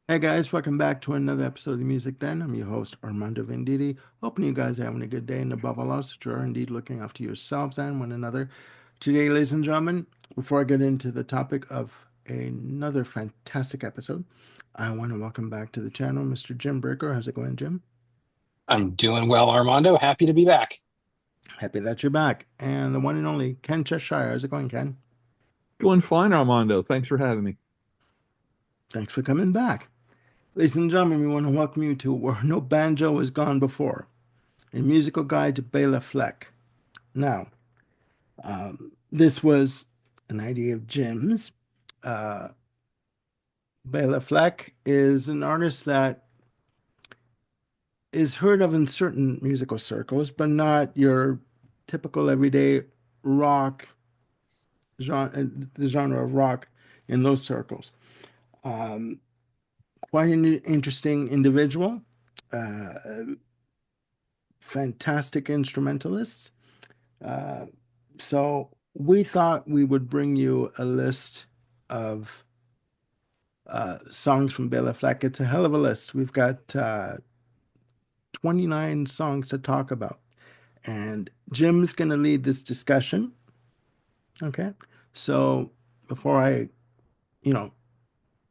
Hey guys, welcome back to another episode of the Music Den. I'm your host Armando Venditti. Hoping you guys are having a good day and above all else that you are indeed looking after yourselves and one another. Today, ladies and gentlemen, before I get into the topic of another fantastic episode, I want to welcome back to the channel Mr. Jim Breaker. How's it going, Jim? I'm doing well, Armando. Happy to be back. Happy that you're back. And the one and only Ken Cheshire. How's it going, Ken? Doing fine, Armando. Thanks for having me. Thanks for coming back. Ladies and gentlemen, we want to welcome you to Where No Banjo Has Gone Before, a musical guide to Bela Fleck. Now, this was an idea of Jim's. Uh, Bela Fleck is an artist that is heard of in certain musical circles, but not your typical everyday rock the genre of rock in those circles. Um, Quite an interesting individual, uh, fantastic instrumentalist. Uh, so we thought we would bring you a list of songs from Bela Fleck. It's a hell of a list. We've got 29 songs to talk about. And Jim's going to lead this discussion. Okay. So before I, you know,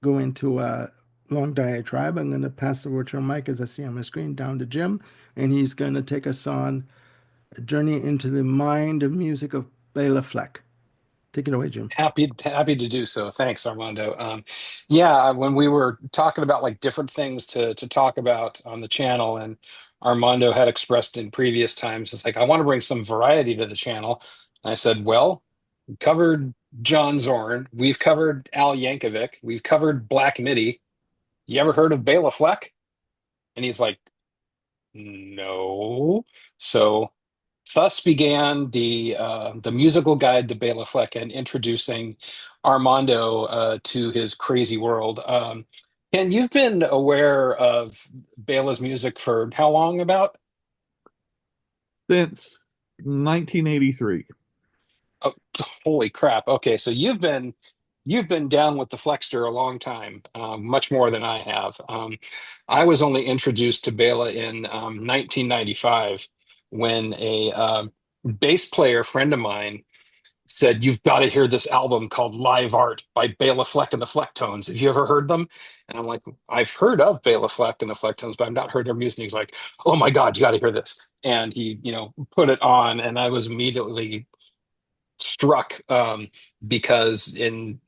go into a long diatribe, I'm going to pass the virtual mic as I see on my screen down to Jim. And he's going to take us on a journey into the mind of music of Bela Fleck. Take it away, Jim. Happy to do so. Thanks, Armando. Yeah, when we were talking about like different things to talk about on the channel, and Armando had expressed in previous times, it's like I want to bring some variety to the channel. And I said, well, we covered John Zorn, we've covered Al Yankovic, we've covered Black Midi. You ever heard of Bela Fleck? And he's like, no. So thus began the musical guide to Bela Fleck and introducing Armando to his crazy world. Ken, you've been aware of Bela's music for how long about? Since 1983. Oh, holy crap. Okay, so you've been down with the Flexter a long time, much more than I have. I was only introduced to Bela in 1995 when a bass player friend of mine said, "You've got to hear this album called Live Art by Bela Fleck and the Flecktones. Have you ever heard them?" And I'm like, "I've heard of Bela Fleck and the Flecktones, but I've not heard their music." He's like, "Oh my God, you got to hear this." And he, put it on, and I was immediately struck because in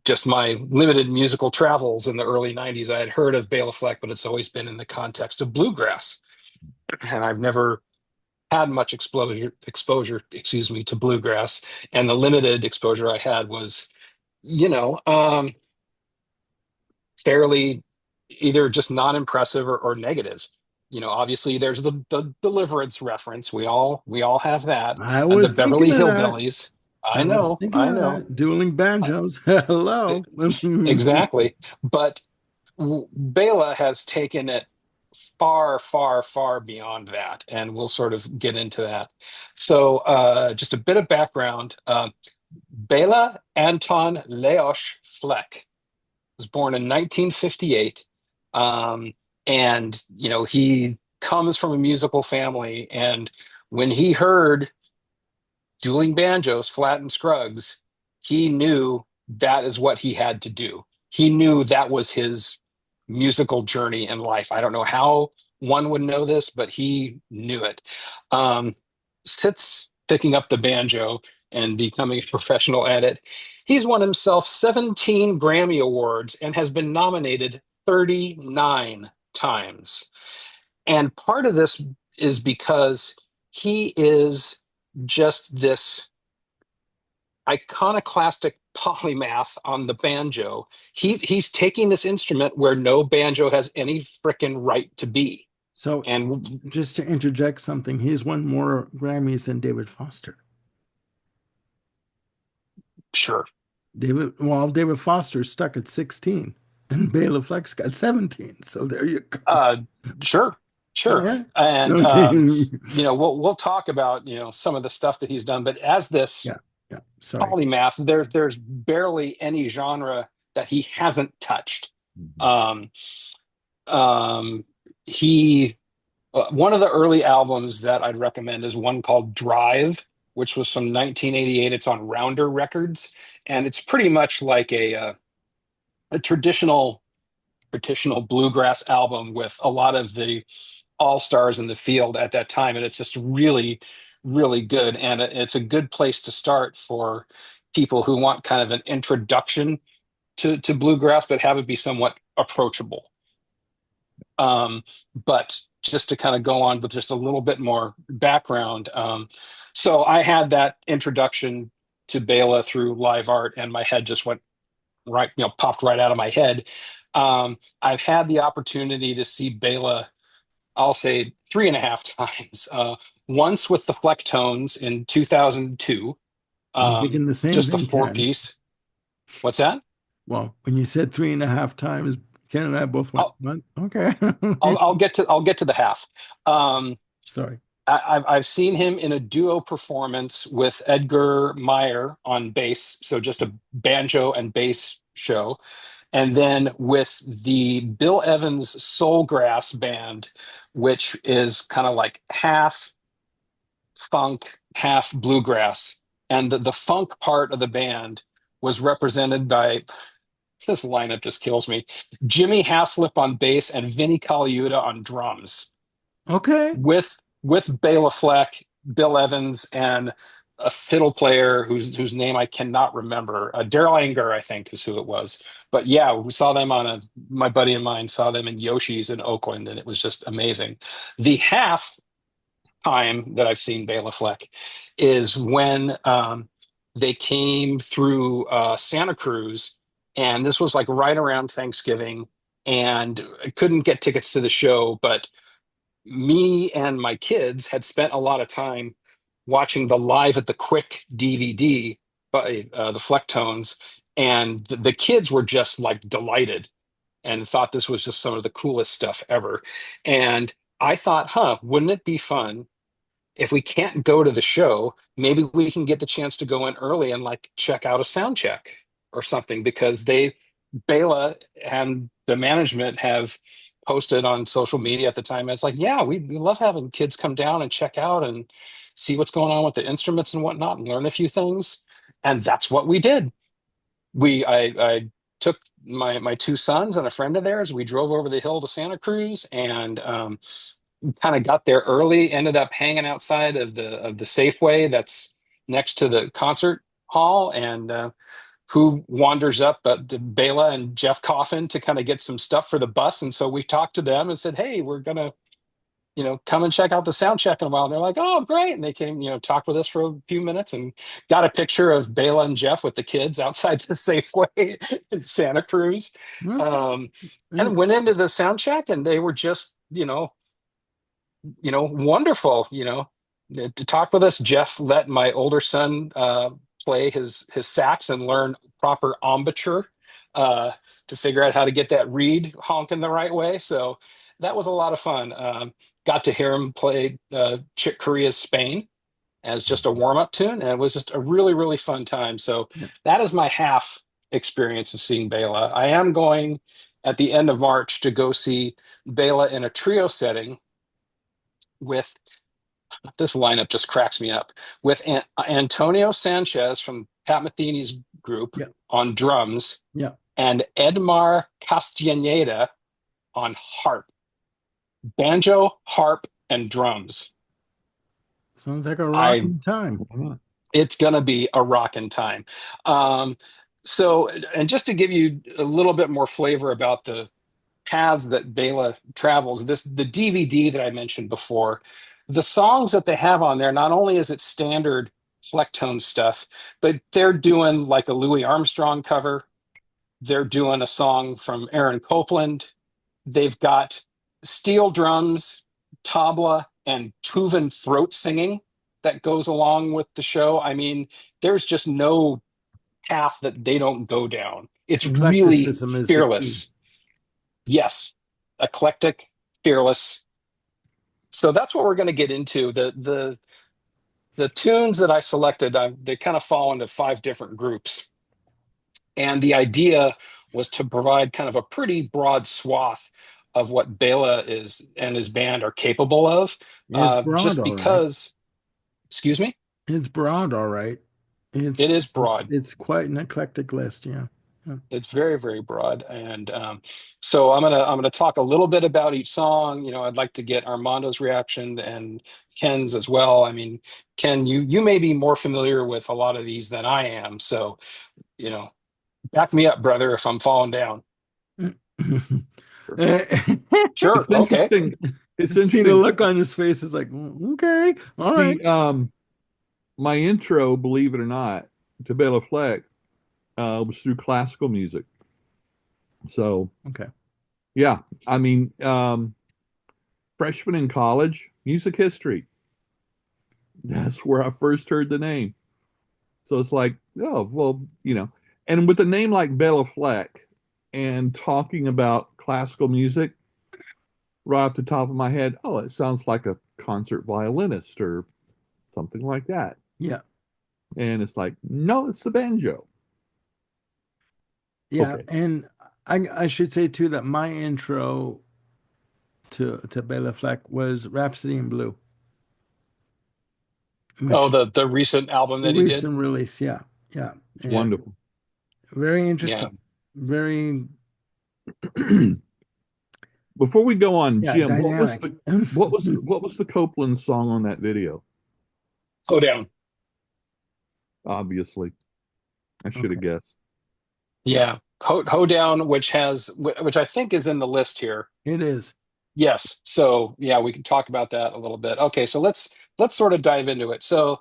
just my limited musical travels in the early 90s, I had heard of Bela Fleck, but it's always been in the context of bluegrass. And I've never had much exposure, excuse me, to bluegrass. And the limited exposure I had was, you know, um, fairly either just non-impressive or negative. Obviously there's the Deliverance reference. We all have that. I And the was thinking Beverly of that. Hillbillies. I I was know, thinking I of know. that. Dueling banjos. Hello. Exactly. But Bela has taken it far, far, far beyond that, and we'll sort of get into that. So, just a bit of background. Bela Anton Leoš Fleck was born in 1958, um, and he comes from a musical family. And when he heard dueling banjos, Flat and Scruggs, he knew that is what he had to do. He knew that was his musical journey in life. I don't know how one would know this, but he knew it. Um, Sits picking up the banjo and becoming a professional at it. He's won himself 17 Grammy Awards and has been nominated 39 times. And part of this is because he is just this iconoclastic polymath on the banjo. He's taking this instrument where no banjo has any frickin' right to be. So, And just to interject something, he's won more Grammys than David Foster. sure, David Foster's stuck at 16 and Bela Fleck's got 17. So there you go. uh, sure, sure. Okay. And Okay. we'll talk about some of the stuff that he's done. But as this Yeah. Yeah. Sorry. polymath, there's barely any genre that he hasn't touched. Mhm. Um, um, he One of the early albums that I'd recommend is one called Drive, which was from 1988. It's on Rounder Records, and it's pretty much like a traditional bluegrass album with a lot of the all stars in the field at that time, and it's just really, really good. And it's a good place to start for people who want kind of an introduction to bluegrass, but have it be somewhat approachable. Um, but just to kind of go on with just a little bit more background, so I had that introduction to Bela through live art, and my head just went right, popped right out of my head. I've had the opportunity to see Bela, I'll say three and a half times. Once with the Flecktones in 2002, I'm thinking the same just the thing, four Ken. piece. What's that? Well, when you said three and a half times, Ken and I both went, I'll, what? Okay. I'll get to the half. Um, Sorry. I've seen him in a duo performance with Edgar Meyer on bass, so just a banjo and bass show, and then with the Bill Evans Soulgrass Band, which is kind of like half funk, half bluegrass, and the funk part of the band was represented by, this lineup just kills me, Jimmy Haslip on bass and Vinnie Colaiuta on drums Okay. with Bela Fleck, Bill Evans, and a fiddle player whose name I cannot remember. Daryl Anger, I think, is who it was. But yeah, we saw them on a. My buddy and mine saw them in Yoshi's in Oakland, and it was just amazing. The half time that I've seen Bela Fleck is when they came through Santa Cruz, and this was like right around Thanksgiving, and I couldn't get tickets to the show, but me and my kids had spent a lot of time watching the Live at the Quick DVD by the Flecktones, and the kids were just like delighted and thought this was just some of the coolest stuff ever. And I thought, wouldn't it be fun if we can't go to the show, maybe we can get the chance to go in early and like check out a sound check or something, because Bela and the management have posted on social media at the time. And it's like, yeah, we love having kids come down and check out and see what's going on with the instruments and whatnot and learn a few things. And that's what we did. I took my two sons and a friend of theirs. We drove over the hill to Santa Cruz, and kind of got there early, ended up hanging outside of the Safeway that's next to the concert hall, and who wanders up but the Bela and Jeff Coffin to kind of get some stuff for the bus. And so we talked to them and said, hey, we're gonna come and check out the sound check in a while. And they're like, oh, great. And they came, talked with us for a few minutes and got a picture of Bela and Jeff with the kids outside the Safeway in Santa Cruz. Okay. Um, And and went into the sound check, and they were just, wonderful, to talk with us. Jeff let my older son play his sax and learn proper embouchure uh, to figure out how to get that reed honking the right way. So that was a lot of fun. Got to hear him play Chick Corea's Spain as just a warm-up tune, and it was just a really, really fun time. So yeah, that is my half experience of seeing Bela. I am going at the end of March to go see Bela in a trio setting with, this lineup just cracks me up, with Antonio Sanchez from Pat Metheny's group yeah, on drums yeah. and Edmar Castañeda on harp, banjo, harp, and drums. Sounds like a I rocking time. Why not? It's gonna be a rocking time. Um, so, and just to give you a little bit more flavor about the paths that Bela travels, the DVD that I mentioned before, the songs that they have on there, not only is it standard Flecktone stuff, but they're doing like a Louis Armstrong cover. They're doing a song from Aaron Copland. They've got steel drums, tabla, and Tuvan throat singing that goes along with the show. I mean, there's just no path that they don't go down. It's really Eclecticism is the key. fearless. Yes, eclectic, fearless. So that's what we're going to get into. The tunes that I selected, they kind of fall into five different groups. And the idea was to provide kind of a pretty broad swath of what Bela is and his band are capable of. It's broad, Just all right. because, excuse me, It's broad, all right. it It's is it's broad. it's quite an eclectic list, yeah. Yeah. It's very, very broad, and so I'm gonna talk a little bit about each song. I'd like to get Armando's reaction and Ken's as well. I mean, Ken, you may be more familiar with a lot of these than I am, so you know, back me up, brother, if I'm falling down. Sure, It's okay. interesting. It's See the interesting. look on his face is like, okay, all right. The my intro, believe it or not, to Bela Fleck was through classical music. So Okay. yeah, I mean, freshman in college, music history. That's where I first heard the name. So it's like, oh, well, and with a name like Bela Fleck and talking about classical music right off the top of my head, oh, it sounds like a concert violinist or something like that. Yeah. And it's like, no, it's the banjo. Yeah. Okay. And I should say too that my intro to Bela Fleck was Rhapsody in Blue, Oh, Oh, which the recent album the that he did. recent release, yeah. Yeah. it's And wonderful. very Yeah. interesting. Very, Before we go on, yeah, Jim, dynamic. what was the Copeland song on that video? Slow down. Obviously, I should Okay. have guessed. Yeah. Hoedown, which I think is in the list here. It is. Yes. So yeah, we can talk about that a little bit. Okay, so let's sort of dive into it. So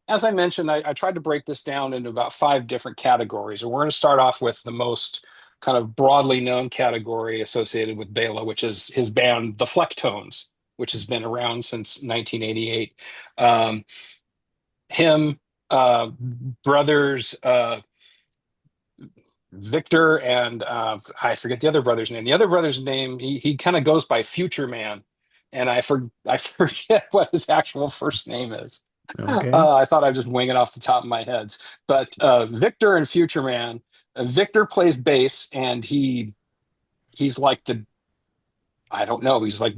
as I mentioned, I tried to break this down into about five different categories. And we're going to start off with the most kind of broadly known category associated with Bela, which is his band, the Flecktones, which has been around since 1988. Um, him, brothers, Victor, and I forget the other brother's name. The other brother's name, he kind of goes by Future Man, and I forget what his actual first name is. Okay. I thought I'd just wing it off the top of my head. But Victor and Future Man, Victor plays bass, and he's like the I don't know, he's like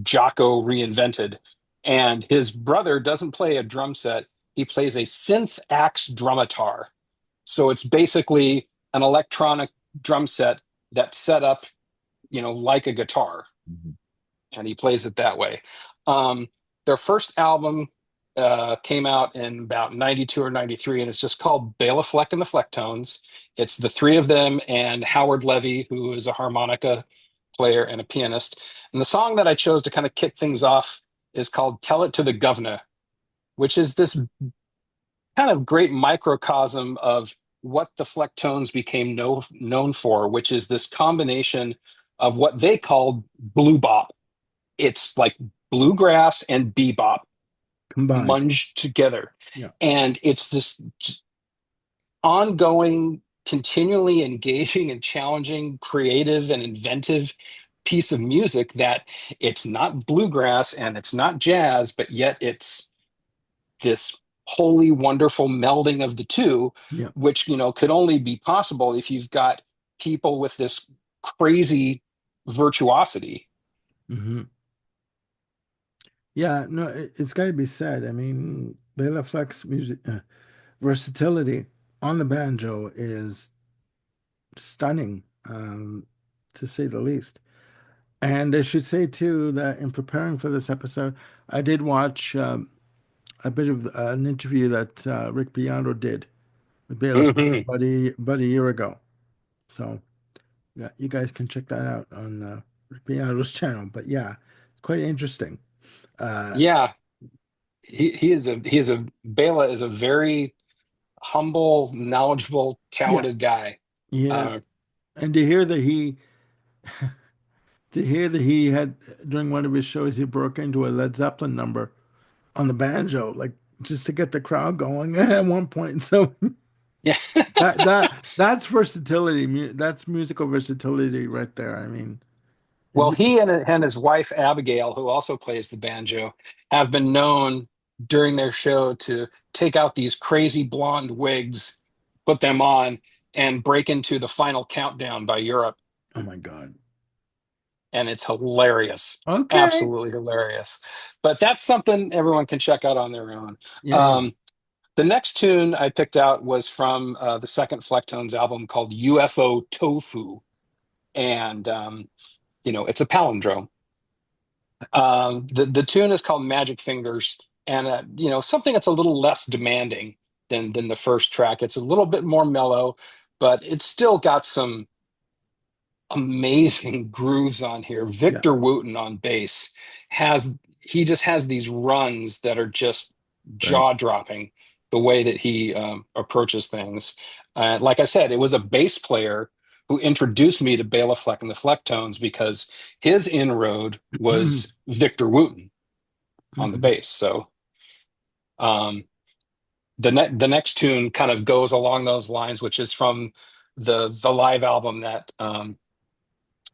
Jocko reinvented. And his brother doesn't play a drum set; he plays a synth axe drumitar. So it's basically an electronic drum set that's set up, like a guitar, Mhm. and he plays it that way. Um, their first album came out in about 92 or 93, and it's just called Bela Fleck and the Flecktones. It's the three of them and Howard Levy, who is a harmonica player and a pianist. And the song that I chose to kind of kick things off is called Tell It to the Governor, which is this kind of great microcosm of what the Flecktones became known for, which is this combination of what they called blue bop. It's like bluegrass and bebop Combined. munged together. Yeah. And it's this just ongoing, continually engaging and challenging, creative and inventive piece of music that it's not bluegrass and it's not jazz, but yet it's this wholly wonderful melding of the two, Yeah. which could only be possible if you've got people with this crazy virtuosity. Hmm. Yeah. No, it's got to be said. I mean, Bela Fleck's music versatility on the banjo is stunning, to say the least. And I should say too that in preparing for this episode, I did watch a bit of an interview that Rick Beato did with Bela Fleck Hmm. about a year ago. So yeah, you guys can check that out on Rick Beato's channel. But yeah, it's quite interesting. Uh, Yeah, he is a Bela is a very humble, knowledgeable, yeah, talented guy. he is. Uh, And to hear that he had during one of his shows he broke into a Led Zeppelin number on the banjo, like just to get the crowd going at one point. So yeah. that's versatility. That's musical versatility right there. I mean, if Well, you he and his wife Abigail, who also plays the banjo, have been known during their show to take out these crazy blonde wigs, put them on, and break into the final countdown by Europe, Oh my God. and it's hilarious, Okay. absolutely hilarious. But that's something everyone can check out on their own. Yeah, yeah. Um, the next tune I picked out was from the second Flecktones album called UFO Tofu, and it's a palindrome. The tune is called Magic Fingers, and something that's a little less demanding than the first track. It's a little bit more mellow, but it's still got some amazing grooves on here. Yeah. Victor Wooten on bass he just has these runs that are just Right. jaw-dropping the way that he approaches things. Like I said, it was a bass player who introduced me to Bela Fleck and the Flecktones because his inroad was Victor Wooten on the Mhm. bass. So um, the next tune kind of goes along those lines, which is from the live album that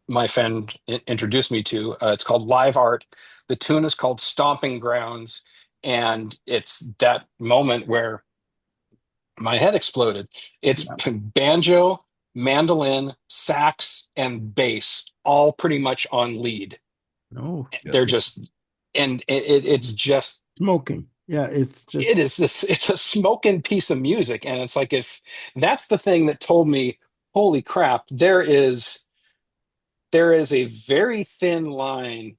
my friend introduced me to. It's called Live Art. The tune is called Stomping Grounds, and it's that moment where my head exploded. It's Yeah. banjo, mandolin, sax, and bass, all pretty much on lead. No. They're just, and it's just, Smoking. Yeah, it's it just is this, it's a smoking piece of music. And it's like, if that's the thing that told me, holy crap, there is a very thin line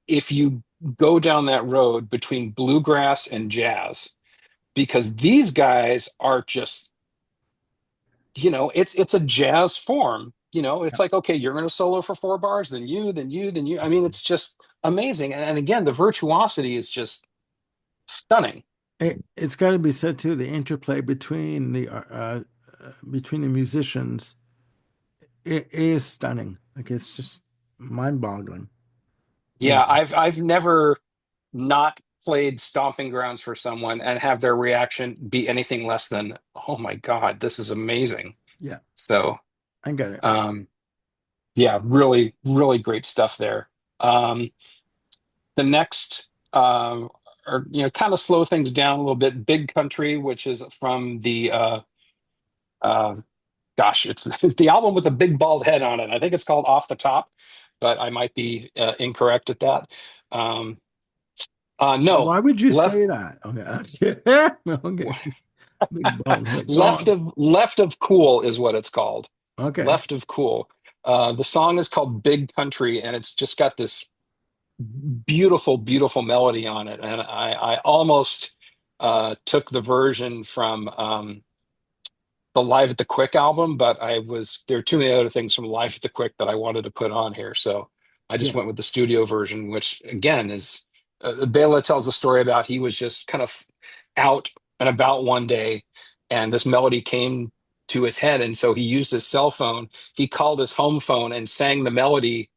if you go down that road between bluegrass and jazz, because these guys are just, it's a jazz form. It's yeah. like, okay, you're going to solo for 4 bars, then you. I mean, it's just amazing. And again, the virtuosity is just stunning. It's got to be said too, the interplay between the musicians, it is stunning. Like it's just mind-boggling, you Yeah, know. I've never not played Stomping Grounds for someone and have their reaction be anything less than, oh my God, this is amazing. Yeah, So, I get it. um, yeah, really, really great stuff there. Um, the next, are kind of slow things down a little bit. Big Country, which is from the uh, gosh, it's the album with a big bald head on it. I think it's called Off the Top, but I might be incorrect at that. Um, no, Why would you left say that? Okay. Okay. Big bald head. Go on. left of Cool is what it's called. Okay. Left of Cool. The song is called Big Country, and it's just got this beautiful, beautiful melody on it. And I almost took the version from the Live at the Quick album, but there are too many other things from Live at the Quick that I wanted to put on here. So I just Yeah. went with the studio version, which again is Bela tells a story about he was just kind of out and about one day, and this melody came to his head. And so he used his cell phone. He called his home phone and sang the melody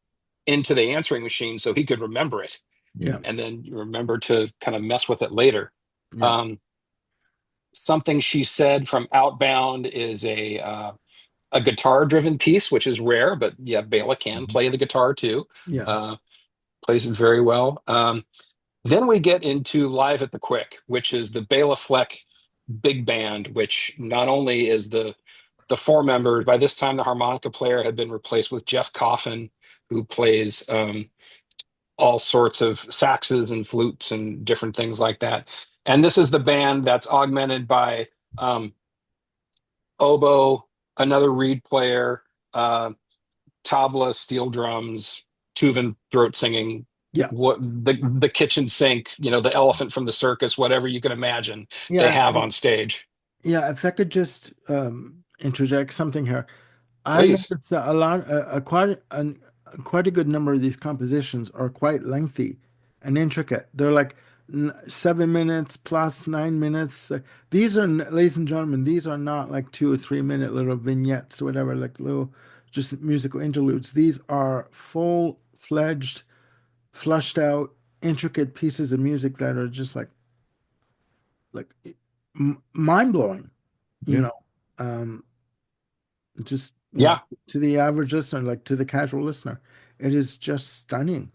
into the answering machine so he could remember it Yeah. and then remember to kind of mess with it later. Yeah. Um, Something She Said from Outbound is a guitar driven piece, which is rare, but yeah, Bela can Mhm. play the guitar too. Yeah. Uh, Plays it very well. Then we get into Live at the Quick, which is the Bela Fleck big band, which not only is the four members. By this time, the harmonica player had been replaced with Jeff Coffin, who plays all sorts of saxes and flutes and different things like that. And this is the band that's augmented by um, oboe, another reed player, uh, tabla, steel drums, Tuvan throat singing, Yeah. what the kitchen sink, the elephant from the circus, whatever you can imagine they Yeah. have on stage. Yeah. If I could just interject something here. I've Please. noticed that a lot, quite a good number of these compositions are quite lengthy and intricate. They're like 7 minutes plus 9 minutes. These are, ladies and gentlemen, these are not like 2 or 3 minute little vignettes or whatever, like little just musical interludes. These are full-fledged, flushed out, intricate pieces of music that are just like mind-blowing, you Yeah. know. Um, just Yeah. to the average listener, like to the casual listener, it is just stunning.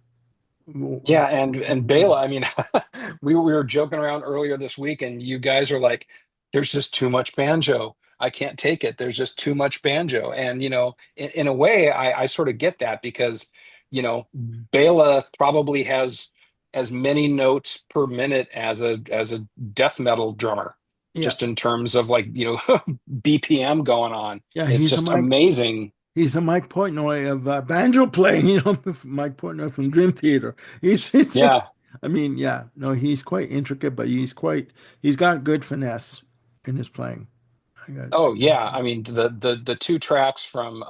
Yeah, and Bela, I mean, we were joking around earlier this week, and you guys are like, "There's just too much banjo." I can't take it. There's just too much banjo. And, in a way, I sort of get that because, Bela probably has as many notes per minute as a death metal drummer, Yeah. just in terms of like, BPM going on. Yeah, It's just amazing. he's a Mike Portnoy of banjo playing, Mike Portnoy from Dream Theater. He's Yeah. I mean, yeah, no, he's quite intricate, but he's got good finesse in his playing. I Oh gotta yeah. say. I mean, the two tracks from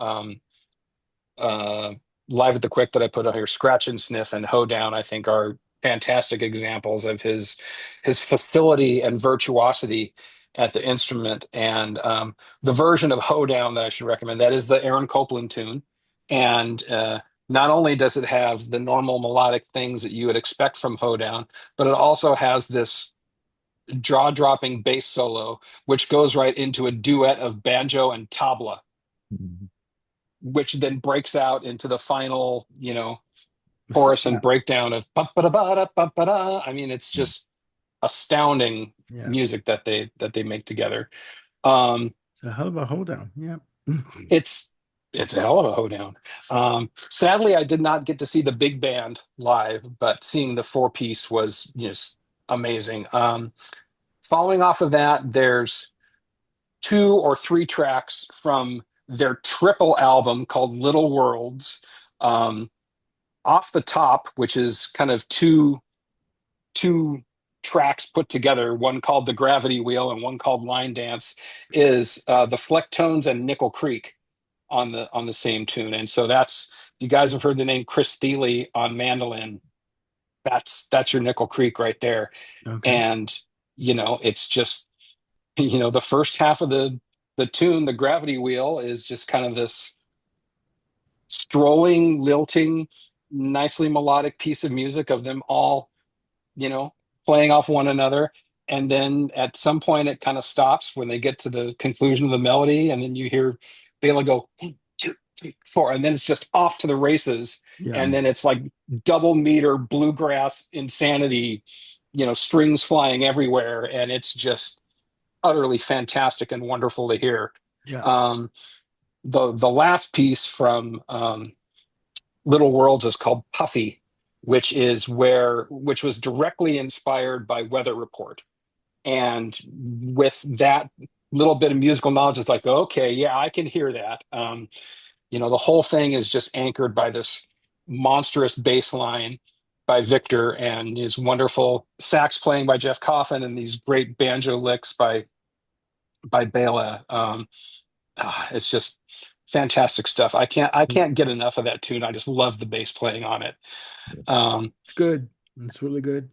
uh, Live at the Quick that I put on here, Scratch and Sniff and Hoedown, I think are fantastic examples of his facility and virtuosity at the instrument. And the version of Hoedown that I should recommend, that is the Aaron Copland tune. And not only does it have the normal melodic things that you would expect from Hoedown, but it also has this jaw-dropping bass solo, which goes right into a duet of banjo and tabla, Mhm. which then breaks out into the final, chorus and Yeah, breakdown of ba-ba-da-ba-da, ba-ba-da. I mean, it's just astounding yeah. music that they make together. Um, It's a hell of a hold down. Yeah. it's it's a hell of a hoedown. Sadly, I did not get to see the big band live, but seeing the four piece was just amazing. Following off of that, there's two or three tracks from their triple album called Little Worlds. Um, Off the Top, which is kind of two tracks put together, one called The Gravity Wheel and one called Line Dance, is the Flecktones and Nickel Creek on the same tune. And so that's, you guys have heard the name Chris Thile on mandolin. That's your Nickel Creek right there. Okay. And it's just the first half of the tune, The Gravity Wheel, is just kind of this strolling, lilting, nicely melodic piece of music of them all, you know, playing off one another. And then at some point, it kind of stops when they get to the conclusion of the melody. And then you hear Bela go, 1, 2, 3, 4. And then it's just off to the races. Yeah. And then it's like double meter bluegrass insanity, strings flying everywhere. And it's just utterly fantastic and wonderful to hear. Yeah. Um, the last piece from Little Worlds is called Puffy, which was directly inspired by Weather Report. And with that little bit of musical knowledge, it's like, okay, yeah, I can hear that. The whole thing is just anchored by this monstrous bass line by Victor and his wonderful sax playing by Jeff Coffin and these great banjo licks by Bela. It's just fantastic stuff. I can't get enough of that tune. I just love the bass playing on it. Um, It's good. It's really good.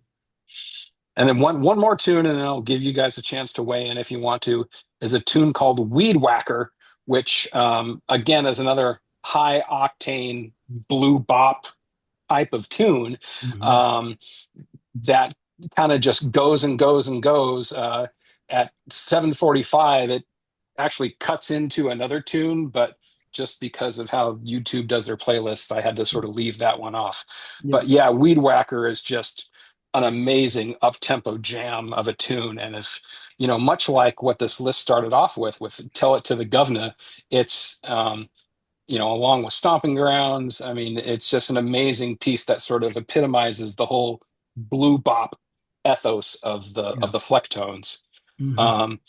and then one more tune, and then I'll give you guys a chance to weigh in if you want to. Is a tune called Weed Whacker, which again is another high octane blue bop type of tune Hmm. um, that kind of just goes and goes and goes. At 7:45, it actually cuts into another tune, but just because of how YouTube does their playlist, I had to sort of leave that one off. Yeah. But yeah, Weed Whacker is just an amazing up-tempo jam of a tune. And if, much like what this list started off with Tell It to the Governor, it's, along with Stomping Grounds. I mean, it's just an amazing piece that sort of epitomizes the whole blue bop ethos of the Yeah. of the Flecktones. Hmm. Um,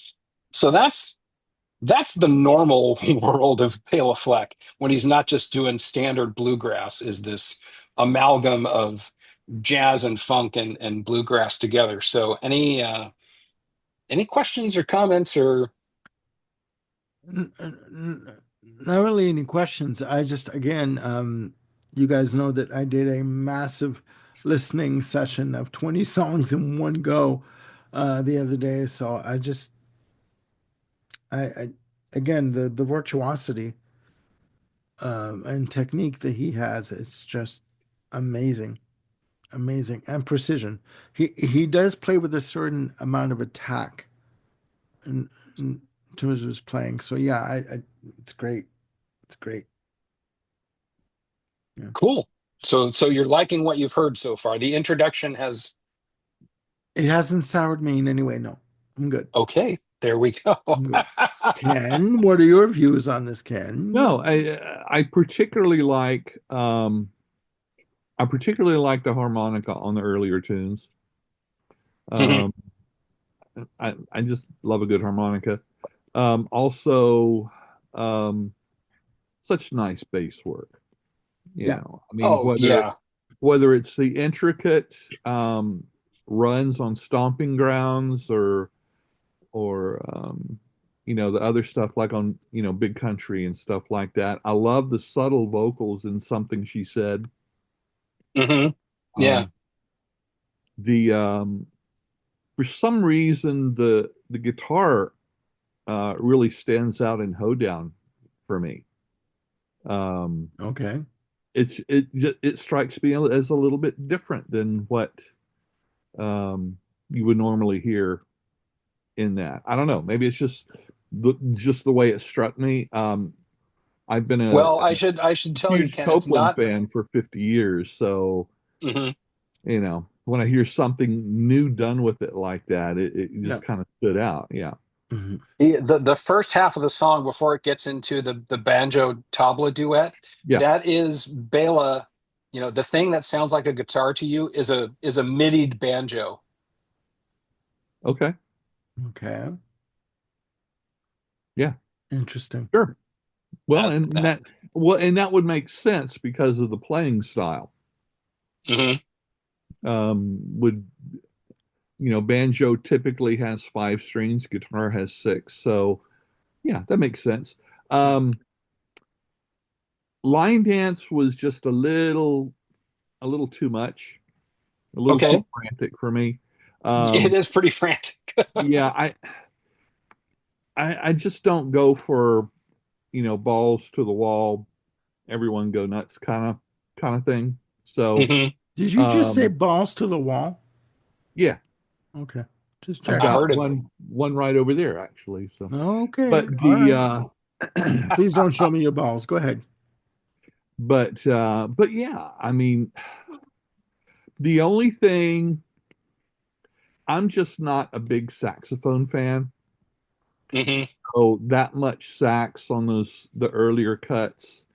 so that's the normal world of Bela Fleck when he's not just doing standard bluegrass, is this amalgam of jazz and funk and bluegrass together. So any questions or comments or Not really any questions. I just, again, you guys know that I did a massive listening session of 20 songs in one go the other day. So I again, the virtuosity and technique that he has, it's just amazing, amazing, and precision. He does play with a certain amount of attack in terms of his playing. So yeah, it's great. It's great. Yeah. cool. So you're liking what you've heard so far. The introduction has It hasn't soured me in any way. No, I'm good. okay. There we go. Ken, what are your views on this, Ken? No, I particularly like the harmonica on the earlier tunes. Mhm. Um, I just love a good harmonica. Also, um, such nice bass work. You Yeah. know, I mean, Oh yeah. whether it's the intricate runs on stomping grounds or the other stuff like on Big Country and stuff like that. I love the subtle vocals in Something She Said. Hmm. Yeah. Um, the For some reason the guitar really stands out in Hoedown for me. Um, Okay. it strikes me as a little bit different than what um, you would normally hear in that. I don't know. Maybe it's just the way it struck me. I've been a Well, I should tell you, huge Ken, it's Copeland not. fan for 50 years, so Mhm. when I hear something new done with it like that, it Yeah. just kind of stood out. Yeah, Mhm. The first half of the song before it gets into the banjo tabla duet, yeah, that is Bela. The thing that sounds like a guitar to you is a midied banjo. okay, Okay. yeah, Interesting. sure. Well, That, that and that would make sense because of the playing style. hmm. Would Banjo typically has five strings, guitar has six, so yeah, that makes sense. Um, Line dance was just a little too much, a little too Okay. frantic for me. It Um, is pretty frantic. yeah, I just don't go for balls to the wall, everyone go nuts kind of thing. So Hmm. Did you just say um, balls to the wall? yeah, Okay. Just I've I checking. got heard it. one right over there actually. So, Okay. but All the right. Please don't show me your balls. Go ahead. but yeah, I mean, the only thing I'm just not a big saxophone fan. Hmm. So that much sax on the earlier cuts,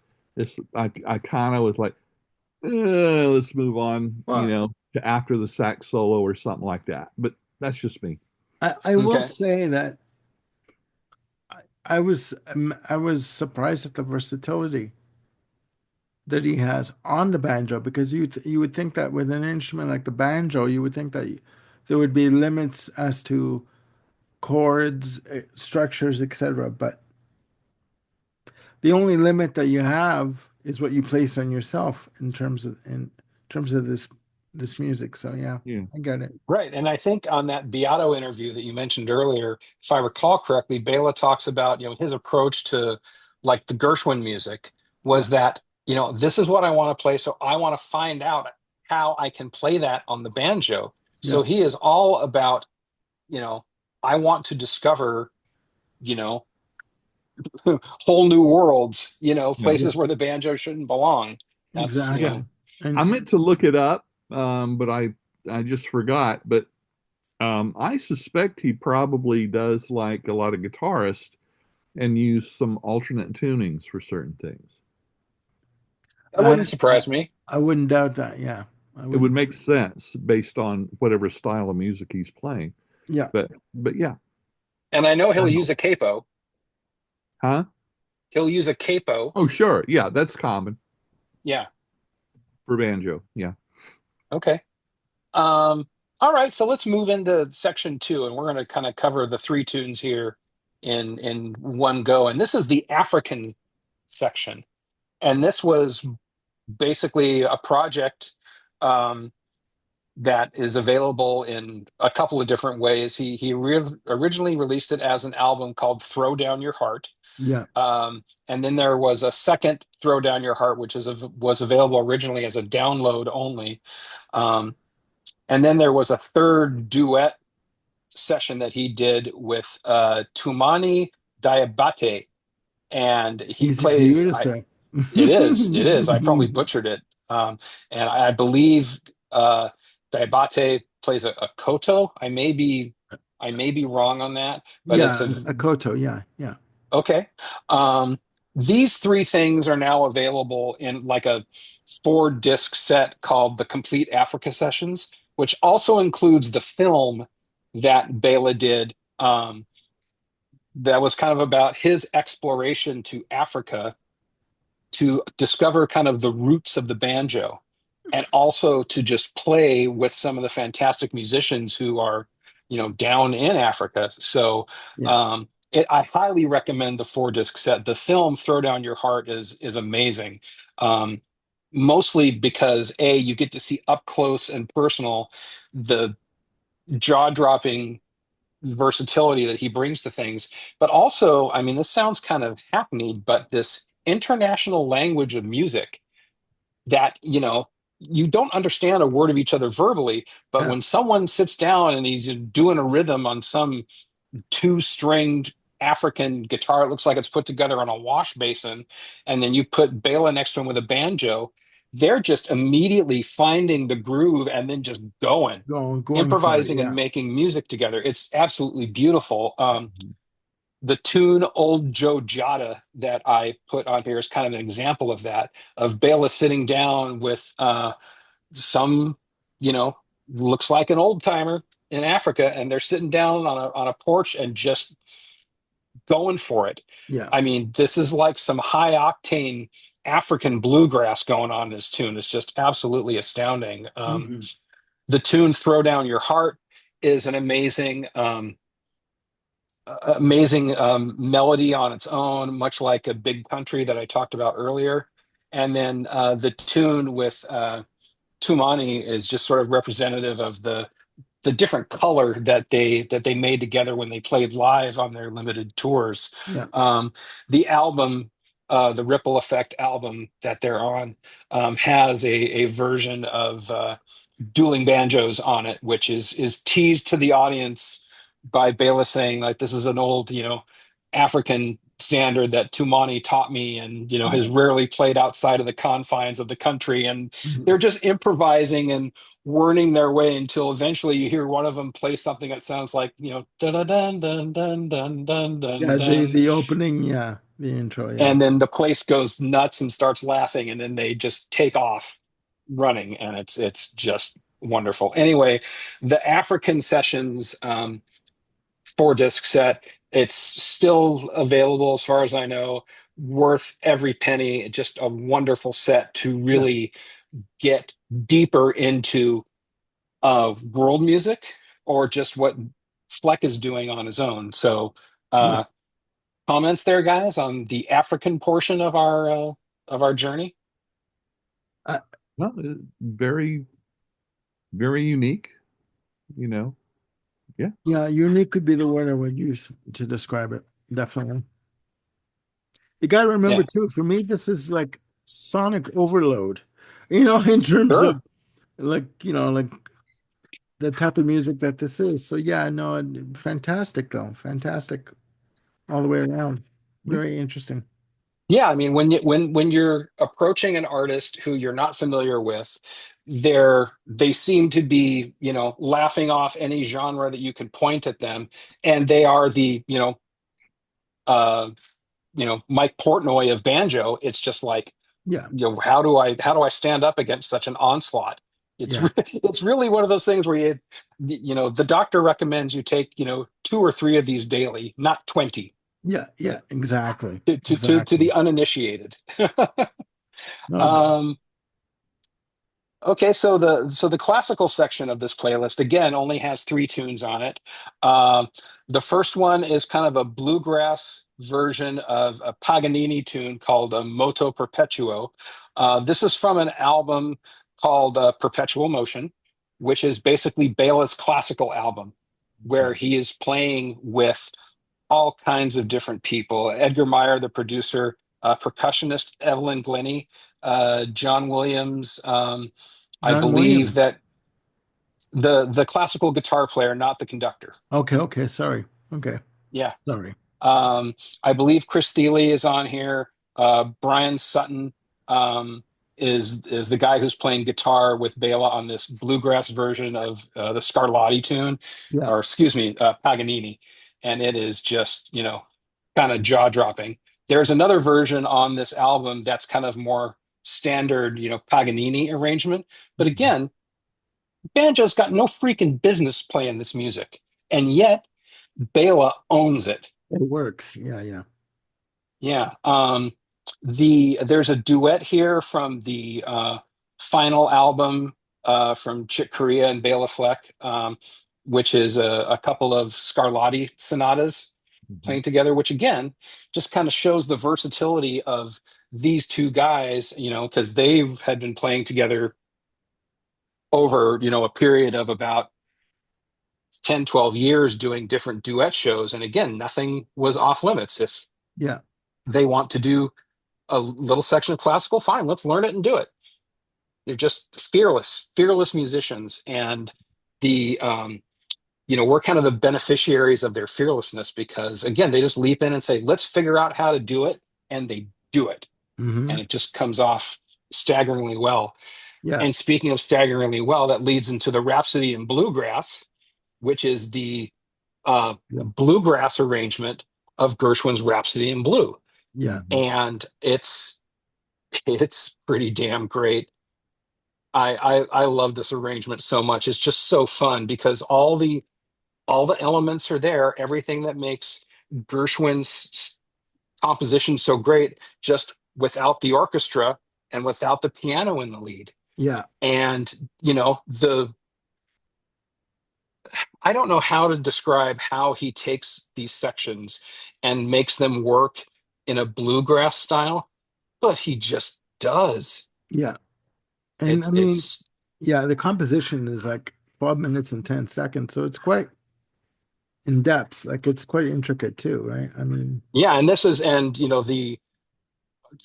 I kind of was like, let's move on, Well, to after the sax solo or something like that. But that's just me. I will Okay. say that I was surprised at the versatility that he has on the banjo because you would think that with an instrument like the banjo, you would think that there would be limits as to chords, structures, etc. But the only limit that you have is what you place on yourself in terms of this music. So yeah, Yeah, I get it. Right. And I think on that Beato interview that you mentioned earlier, if I recall correctly, Bela talks about, his approach to like the Gershwin music Yeah, was that, this is what I want to play. So I want to find out how I can play that on the banjo. yeah, So he is all about, you know, I want to discover, you know, whole new worlds, yeah, yeah, places where the banjo shouldn't belong. That's, yeah. exactly. I And meant to look it up, but I just forgot. But I suspect he probably does like a lot of guitarists and use some alternate tunings for certain things. that wouldn't surprise me. I wouldn't doubt that. Yeah, I It would wouldn't. make sense based on whatever style of music he's playing. Yeah, But yeah, And I know I he'll don't use know. a capo. Huh? He'll use a capo. Oh, sure. Yeah, that's common Yeah. for banjo. Yeah. Okay. Um, all right, so let's move into section two, and we're going to kind of cover the three tunes here in one go. And this is the African section, and this was basically a project um, that is available in a couple of different ways. He originally released it as an album called "Throw Down Your Heart," yeah. and then there was a second "Throw Down Your Heart," which was available originally as a download only. Um, and then there was a third duet session that he did with Tumani Diabate, and he Easy for you plays. to say. It is. I probably butchered it, and I believe Diabate plays a koto. I may be. I may be wrong on that, but it's Yeah, a koto. Yeah, yeah, okay. Um, these three things are now available in like a four disc set called the Complete Africa Sessions, which also includes the film that Bela did. That was kind of about his exploration to Africa to discover kind of the roots of the banjo and also to just play with some of the fantastic musicians who are, down in Africa. So yeah. I highly recommend the four disc set. The film Throw Down Your Heart is amazing. Um, Mostly because you get to see up close and personal the jaw-dropping versatility that he brings to things. But also, I mean, this sounds kind of hackneyed, but this international language of music that, you don't understand a word of each other verbally, but Yeah. when someone sits down and he's doing a rhythm on some two-stringed African guitar, it looks like it's put together on a wash basin, and then you put Bela next to him with a banjo, they're just immediately finding the groove and then just Going for it. improvising and Yeah, making music together. It's absolutely beautiful. The tune Old Joe Jada that I put on here is kind of an example of that, of Bela sitting down with some, you know, looks like an old timer in Africa, and they're sitting down on a porch and just going for it. yeah. I mean, this is like some high octane African bluegrass going on in this tune. It's just absolutely astounding. Mhm. The tune Throw Down Your Heart is an amazing melody on its own, much like a big country that I talked about earlier. And then the tune with Tumani is just sort of representative of the different color that they made together when they played live on their limited tours. Yeah, Um, the album, the Ripple Effect album that they're on, has a version of dueling banjos on it, which is teased to the audience by Bela saying like this is an old, African standard that Tumani taught me and has yeah. rarely played outside of the confines of the country. And they're Mhm. just improvising and whirling their way until eventually you hear one of them play something that sounds like, dun dun dun dun dun dun dun Yeah, the dun. the opening, yeah, the intro, yeah. And then the place goes nuts and starts laughing, and then they just take off running, and it's just wonderful. Anyway, the African Sessions four disc set, it's still available as far as I know, worth every penny. Just a wonderful set to Yeah, really get deeper into world music or just what Fleck is doing on his own. So, yeah. uh, comments there, guys, on the African portion of our journey. Uh, Well, very, very unique, you know. Yeah. yeah, unique could be the word I would use to describe it. Definitely. You got to remember Yeah, too, for me, this is like sonic overload, in terms of sure. like the type of music that this is. So yeah, no, fantastic though. Fantastic all the way around. Yeah. Very interesting. Yeah, I mean, when you're approaching an artist who you're not familiar with, they seem to be, laughing off any genre that you could point at them, and they are the, uh, Mike Portnoy of banjo. It's just like, Yeah, how do I stand up against such an onslaught? yeah, It's really one of those things where the doctor recommends you take, two or three of these daily, not 20, yeah, yeah, exactly. to Exactly. the uninitiated. No, Um, Okay, so the classical section of this playlist again only has three tunes on it. Um, the first one is kind of a bluegrass version of a Paganini tune called Moto Perpetuo. This is from an album called Perpetual Motion, which is basically Bela's classical album, where he is playing with all kinds of different people. Edgar Meyer, the producer, percussionist Evelyn Glennie, John Williams. I John believe Williams. that the classical guitar player, not the conductor. Okay, okay, sorry. Okay, Yeah. sorry. Um, I believe Chris Thile is on here. Brian Sutton. Um, is the guy who's playing guitar with Bela on this bluegrass version of the Scarlatti tune, Yeah. or excuse me, Paganini, and it is just kind of jaw dropping. There's another version on this album that's kind of more standard, Paganini arrangement, but Mhm. again, Banjo's got no freaking business playing this music, and yet Bela owns it. It works. Yeah, yeah. Yeah. There's a duet here from the final album from Chick Corea and Bela Fleck, which is a couple of Scarlatti sonatas Mhm. playing together, which again just kind of shows the versatility of these two guys, because they've had been playing together over, a period of about 10, 12 years doing different duet shows. And again, nothing was off limits. If Yeah. they want to do a little section of classical, fine, let's learn it and do it. They're just fearless musicians. And the, we're kind of the beneficiaries of their fearlessness because, again, they just leap in and say, let's figure out how to do it. And they do it. And Hmm. it just comes off staggeringly well. Yeah. And speaking of staggeringly well, that leads into the Rhapsody in Bluegrass, which is the Yeah. bluegrass arrangement of Gershwin's Rhapsody in Blue. Yeah. Mhm. And it's pretty damn great. I love this arrangement so much. It's just so fun because all the elements are there. Everything that makes Gershwin's composition so great, just without the orchestra and without the piano in the lead. Yeah. And the I don't know how to describe how he takes these sections and makes them work in a bluegrass style, but he just does. Yeah. And I It's mean, it's yeah, the composition is like 12 minutes and 10 seconds, so it's quite in depth. Like it's quite intricate too, right? I mean, yeah, and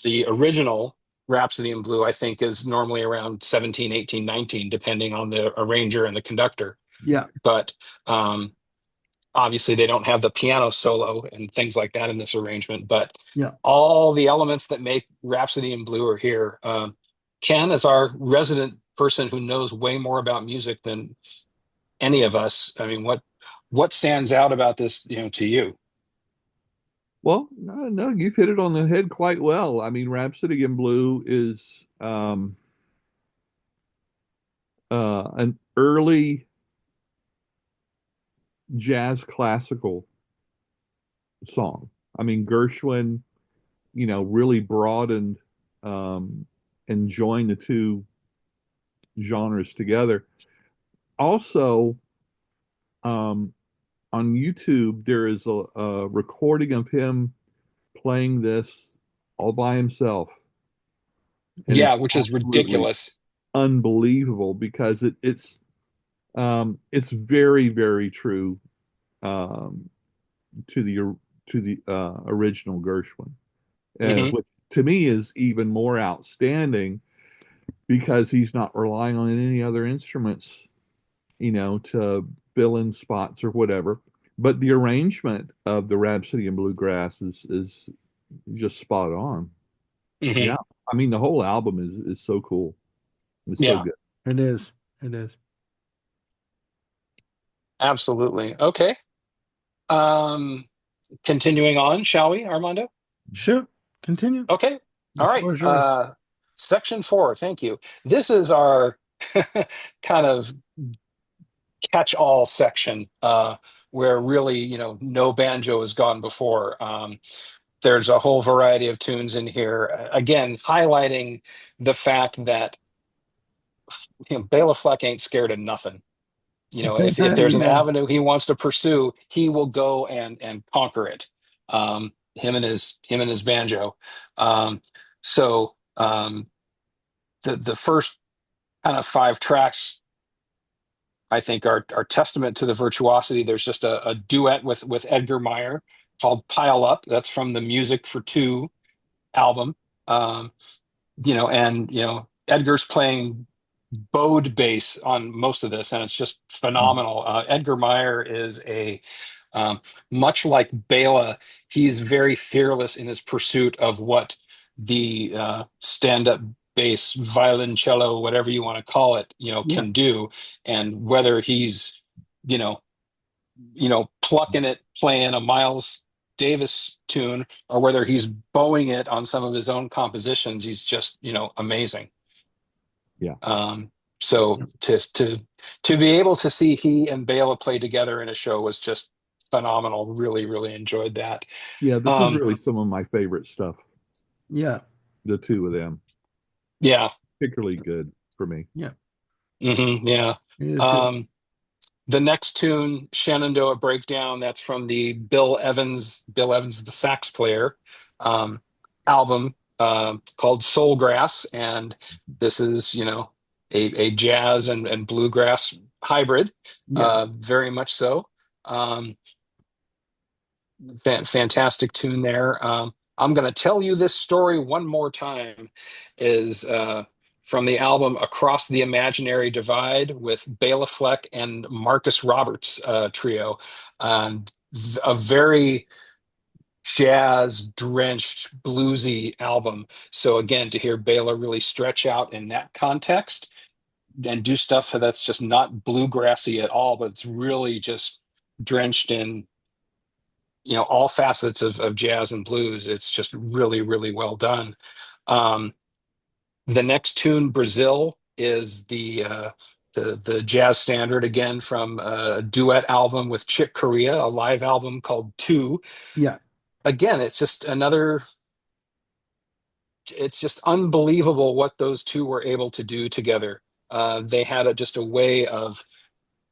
the original Rhapsody in Blue I think is normally around 17, 18, 19, depending on the arranger and the conductor. yeah, But um obviously they don't have the piano solo and things like that in this arrangement, but yeah. all the elements that make Rhapsody in Blue are here. Ken, as our resident person who knows way more about music than any of us, I mean, what stands out about this, to you? Well, no, no, you've hit it on the head quite well. I mean, Rhapsody in Blue is an early jazz classical song. I mean, Gershwin, really broadened and joined the two genres together. Also, um, on YouTube, there is a recording of him playing this all by himself, and Yeah, it's which is absolutely ridiculous. unbelievable because it's very, very true um, to the original Gershwin, Hmm. which to me is even more outstanding because he's not relying on any other instruments, to fill in spots or whatever. But the arrangement of the Rhapsody in Bluegrass is just spot on. Hmm. Yeah, I mean the whole album is so cool. It's so Yeah, good. It is. It is. absolutely. Okay. Um, Continuing on, shall we, Armando? Sure. Continue. Okay. The All right. floor is yours. Section four. Thank you. This is our kind of catch-all section, where really, no banjo has gone before. There's a whole variety of tunes in here. Again, highlighting the fact that Bela Fleck ain't scared of nothing. If there's an Yeah. avenue he wants to pursue, he will go and conquer it. Him and his banjo. Um, so the first kind of five tracks, I think, are testament to the virtuosity. There's just a duet with Edgar Meyer called "Pile Up." That's from the Music for Two album. Um, and Edgar's playing bowed bass on most of this, and it's just phenomenal. Edgar Meyer is a much like Bela, he's very fearless in his pursuit of what the stand-up bass, violoncello, whatever you want to call it, Yeah. can do, and whether he's, you know, plucking it, playing a Miles Davis tune, or whether he's bowing it on some of his own compositions, he's just, amazing. Yeah. Um, so to be able to see he and Bela play together in a show was just phenomenal. Really, really enjoyed that. Yeah, this is Um, really some of my favorite stuff, Yeah. the two of them. yeah, Particularly good for me. Yeah. yeah. It is good. Um, the next tune, Shenandoah Breakdown, that's from the Bill Evans, the sax player, um, album called Soulgrass, and this is, a jazz and bluegrass hybrid, Yeah. very much so. Um, Fantastic tune there. I'm going to tell you this story one more time. Is from the album Across the Imaginary Divide with Bela Fleck and Marcus Roberts trio. A very jazz drenched bluesy album. So again, to hear Bela really stretch out in that context and do stuff that's just not bluegrassy at all, but it's really just drenched in all facets of jazz and blues. It's just really, really well done. Um, the next tune, Brazil, is the jazz standard again from a duet album with Chick Corea, a live album called Two. Yeah. Again, it's just another. It's just unbelievable what those two were able to do together. They had just a way of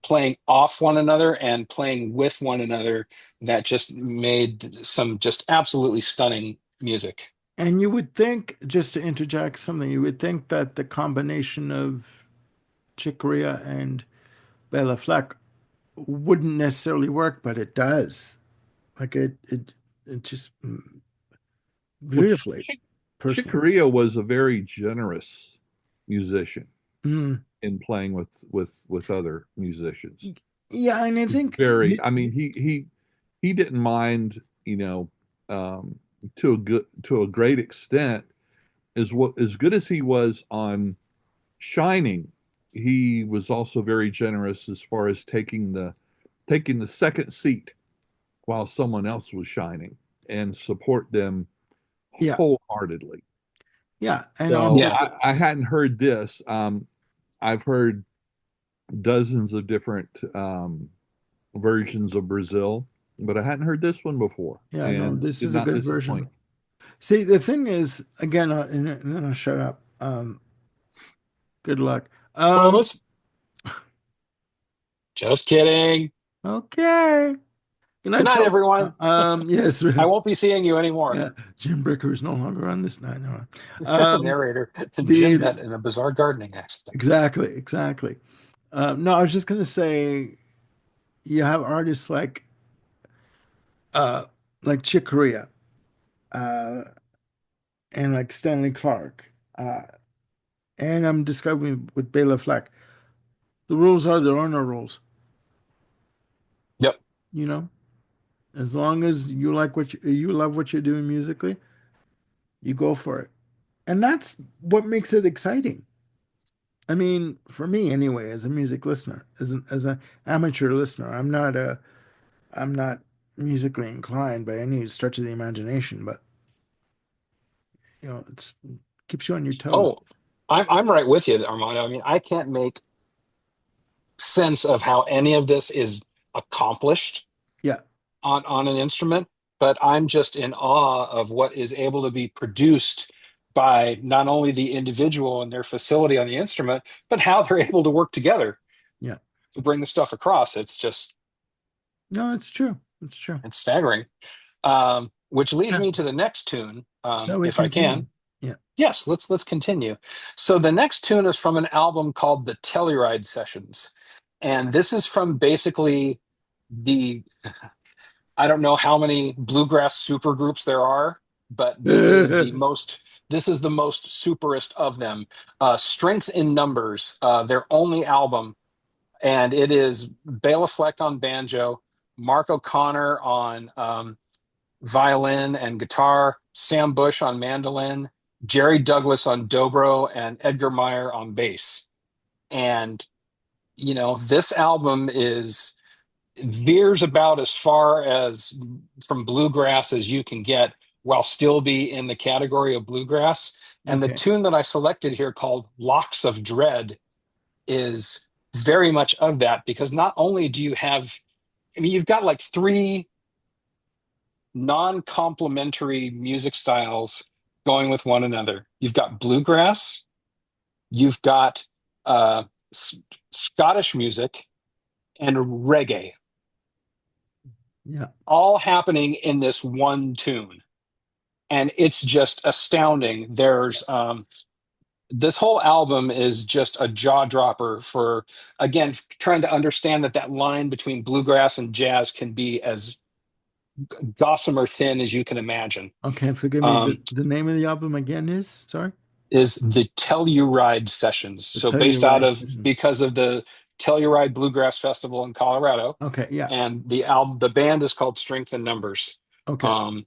playing off one another and playing with one another that just made some just absolutely stunning music. And you would think, just to interject something, you would think that the combination of Chick Corea and Bela Fleck wouldn't necessarily work, but it does. Like it just Well, beautifully, Chick personally. Corea was a very generous musician Mm. in playing with other musicians. Yeah, and I think Very, I mean, he didn't mind, um, to a great extent, as good as he was on Shining, he was also very generous as far as taking the second seat while someone else was shining and support them yeah, wholeheartedly. yeah, and So also Yeah. I hadn't heard this. I've heard dozens of different versions of Brazil, but I hadn't heard this one before, yeah, no, and this did is a not good disappoint. version. See, the thing is, again, and then I'll shut up. Good luck. Promise? Just kidding. Okay. Good Good night, night, folks. everyone. Yes, I won't be seeing you anymore. yeah, Jim Bricker is no longer on this night. No. Um, Narrator. Jim the met in a bizarre gardening accident. exactly, exactly. No, I was just gonna say you have artists uh like Chick Corea uh and like Stanley Clark and I'm discovering with Bela Fleck. The rules are there are no rules. Yep. You know, as long as you like you love what you're doing musically, you go for it, and that's what makes it exciting. I mean, for me anyway, as a music listener, as an amateur listener, I'm not musically inclined by any stretch of the imagination, but it's keeps you on your toes. Oh, I'm right with you, Armando. I mean, I can't make sense of how any of this is accomplished Yeah, on an instrument, but I'm just in awe of what is able to be produced by not only the individual and their facility on the instrument, but how they're able to work together yeah. to bring the stuff across. It's just No, it's true. It's true. it's staggering. Which leads Yeah. me to the next tune, Shall we if I can. continue? Yeah. Yes, let's continue. So the next tune is from an album called the Telluride Sessions, and this is from basically the I don't know how many bluegrass supergroups there are, but this is the most superest of them. Strength in Numbers, their only album, and it is Bela Fleck on banjo, Mark O'Connor on violin and guitar, Sam Bush on mandolin, Jerry Douglas on dobro, and Edgar Meyer on bass. And this album is veers about as far as from bluegrass as you can get while still be in the category of bluegrass. And the Okay. tune that I selected here called Locks of Dread is very much of that, because not only do you have, I mean, you've got like three non-complementary music styles going with one another. You've got bluegrass, you've got uh, S- Scottish music, and reggae, Yeah. all happening in this one tune. And it's just astounding. This whole album is just a jaw dropper for, again, trying to understand that line between bluegrass and jazz can be as gossamer thin as you can imagine. Okay, forgive me. Um, The name of the album again is, sorry? is the Telluride Sessions. The So based out Telluride of, Sessions. because of the Telluride Bluegrass Festival in Colorado, Okay, yeah. and the band is called Strength in Numbers. Okay. Um,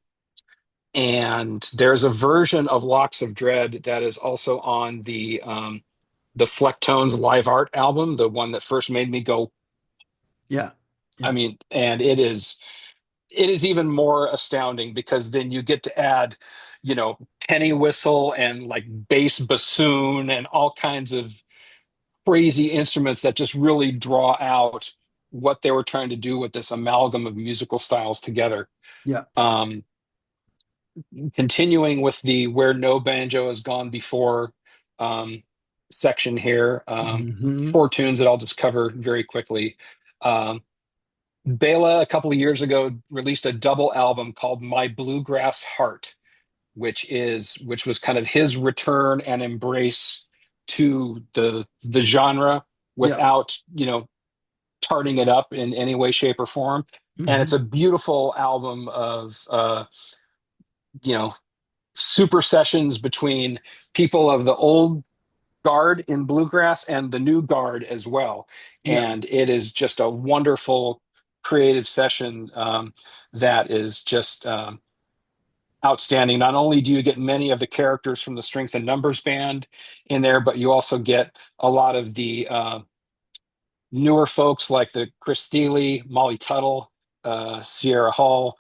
and there's a version of Locks of Dread that is also on the Flecktones live art album, the one that first made me go. Yeah. I Yeah. mean, and it is even more astounding because then you get to add, penny whistle and like bass bassoon and all kinds of crazy instruments that just really draw out what they were trying to do with this amalgam of musical styles together. Yeah. Um, Continuing with the Where No Banjo Has Gone Before um, section here, Hmm. four tunes that I'll just cover very quickly. Um, Bela, a couple of years ago, released a double album called My Bluegrass Heart, which was kind of his return and embrace to the genre Yeah. without, tarting it up in any way, shape, or form. And it's Hmm. a beautiful album of you know, super sessions between people of the old guard in bluegrass and the new guard as well. Yeah. And it is just a wonderful creative session that is just outstanding. Not only do you get many of the characters from the Strength and Numbers band in there, but you also get a lot of the newer folks like the Chris Thile, Molly Tuttle, Sierra Hull.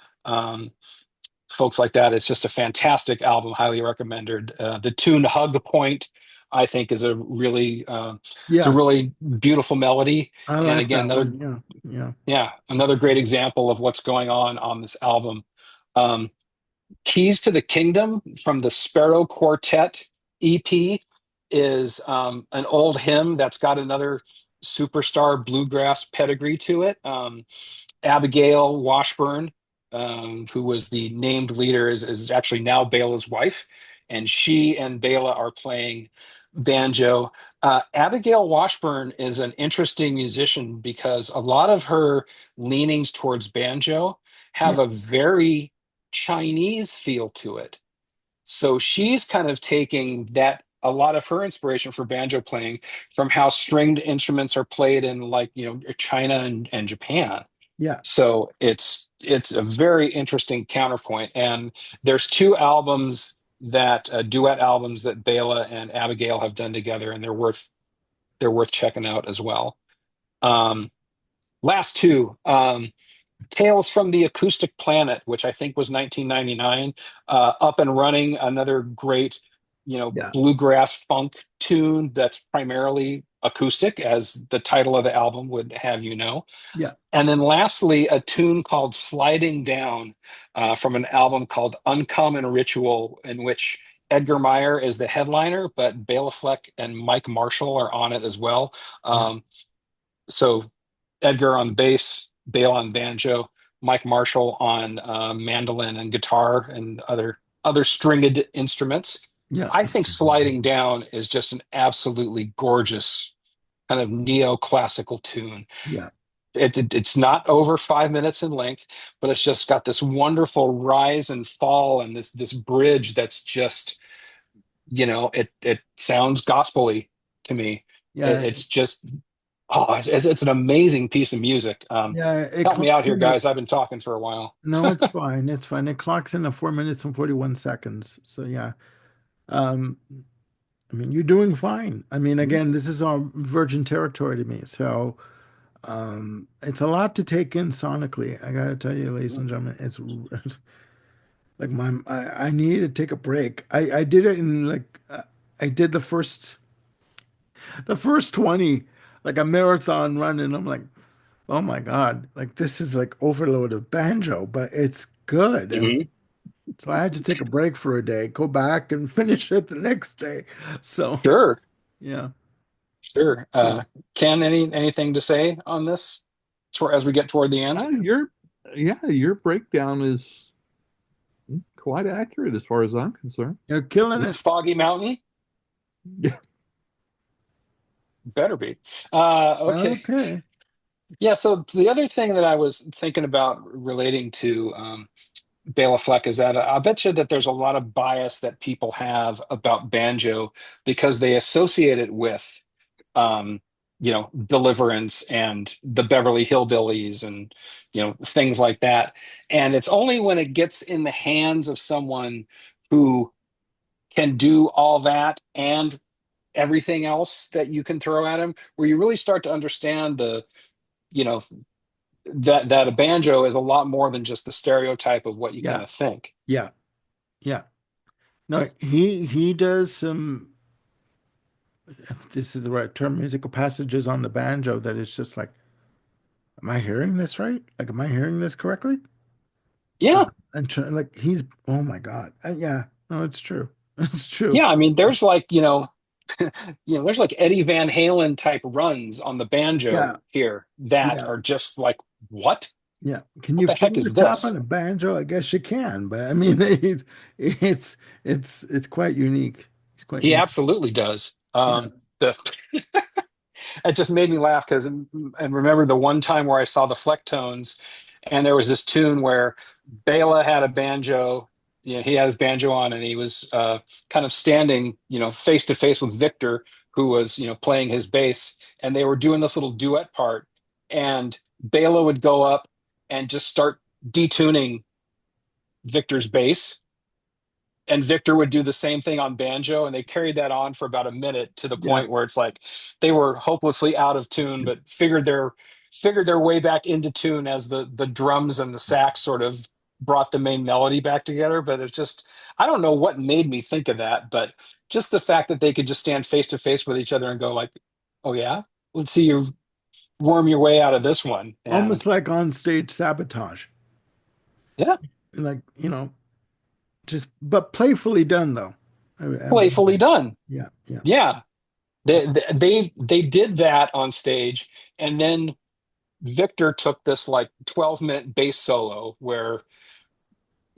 Folks like that. It's just a fantastic album, highly recommended. The tune "Hug Point," I think, it's a Yeah. really beautiful melody, I and like again, that one. Yeah. Yeah. another great example of what's going on this album. Um, "Keys to the Kingdom" from the Sparrow Quartet EP is an old hymn that's got another superstar bluegrass pedigree to it. Abigail Washburn, who was the named leader, is actually now Bela's wife, and she and Bela are playing banjo. Abigail Washburn is an interesting musician because a lot of her leanings towards banjo have Yeah. a very Chinese feel to it. So she's kind of taking that, a lot of her inspiration for banjo playing from how stringed instruments are played in, like, China and Japan. Yeah. So it's a very interesting counterpoint. And there's two albums that duet albums that Bela and Abigail have done together, and they're worth checking out as well. Um, Last two, Tales from the Acoustic Planet, which I think was 1999, up and running, another great, Yeah. bluegrass funk tune that's primarily acoustic, as the title of the album would have you know. Yeah. And then lastly, a tune called Sliding Down from an album called Uncommon Ritual, in which Edgar Meyer is the headliner, but Bela Fleck and Mike Marshall are on it as well. Yeah. Um, so Edgar on bass, Bela on banjo, Mike Marshall on mandolin and guitar and other stringed instruments. Yeah. I think Sliding Down is just an absolutely gorgeous kind of neoclassical tune. Yeah. It's not over 5 minutes in length, but it's just got this wonderful rise and fall and this bridge that's just, it sounds gospely to me. Yeah. It's just, oh, it's an amazing piece of music. Yeah. It Help me out clocks here, in at, guys. I've been talking for a while. no, it's fine. It's fine. It clocks in at 4 minutes and 41 seconds. So yeah. Um, I mean, you're doing fine. I mean, Yeah. again, this is all virgin territory to me. So, it's a lot to take in sonically. I gotta tell you, ladies and gentlemen, it's like I need to take a break. I did it in like I did the first 20 like a marathon run, and I'm like, oh my God, like this is like overload of banjo, but it's good. And Mhm. so I had to take a break for a day, go back and finish it the next day. So Sure, yeah. sure. Yeah. Ken, anything to say on this as we get toward the end? Uh, your your breakdown is quite accurate as far as I'm concerned. You're killing Is it it. Foggy Mountain? Yeah. Better be. Okay. Okay. Yeah, so the other thing that I was thinking about relating to Bela Fleck is that I bet you that there's a lot of bias that people have about banjo because they associate it with, um, Deliverance and the Beverly Hillbillies and, things like that. And it's only when it gets in the hands of someone who can do all that and everything else that you can throw at him where you really start to understand you know, that a banjo is a lot more than just the stereotype of what you kind Yeah. of think. Yeah. Yeah. No, he does some, if this is the right term, musical passages on the banjo that is just like, am I hearing this right? Like, am I hearing this correctly? Yeah, And like he's, oh my God. Yeah. No, it's true. It's true. yeah. I mean, there's like there's like Eddie Van Halen type runs on the banjo Yeah. here that Yeah. are just like, what? Yeah. Can What you the heck finger is tap on this? a banjo? I guess you can, but I mean, it's quite unique. It's quite He unique. absolutely does. Yeah. The It just made me laugh because and remember the one time where I saw the Flecktones, and there was this tune where Bela had a banjo. He had his banjo on, and he was kind of standing, face to face with Victor, who was, playing his bass, and they were doing this little duet part, and Bela would go up and just start detuning Victor's bass, and Victor would do the same thing on banjo, and they carried that on for about a minute to the Yeah. point where it's like they were hopelessly out of tune, but figured their way back into tune as the drums and the sax sort of brought the main melody back together. But it's just I don't know what made me think of that, but just the fact that they could just stand face to face with each other and go like, "Oh yeah, let's see you worm your way out of this one," and Almost like on stage sabotage. yeah, Like, just but playfully done though. I will playfully say. done. Yeah. Yeah. Yeah, they did that on stage, and then Victor took this like 12-minute bass solo where,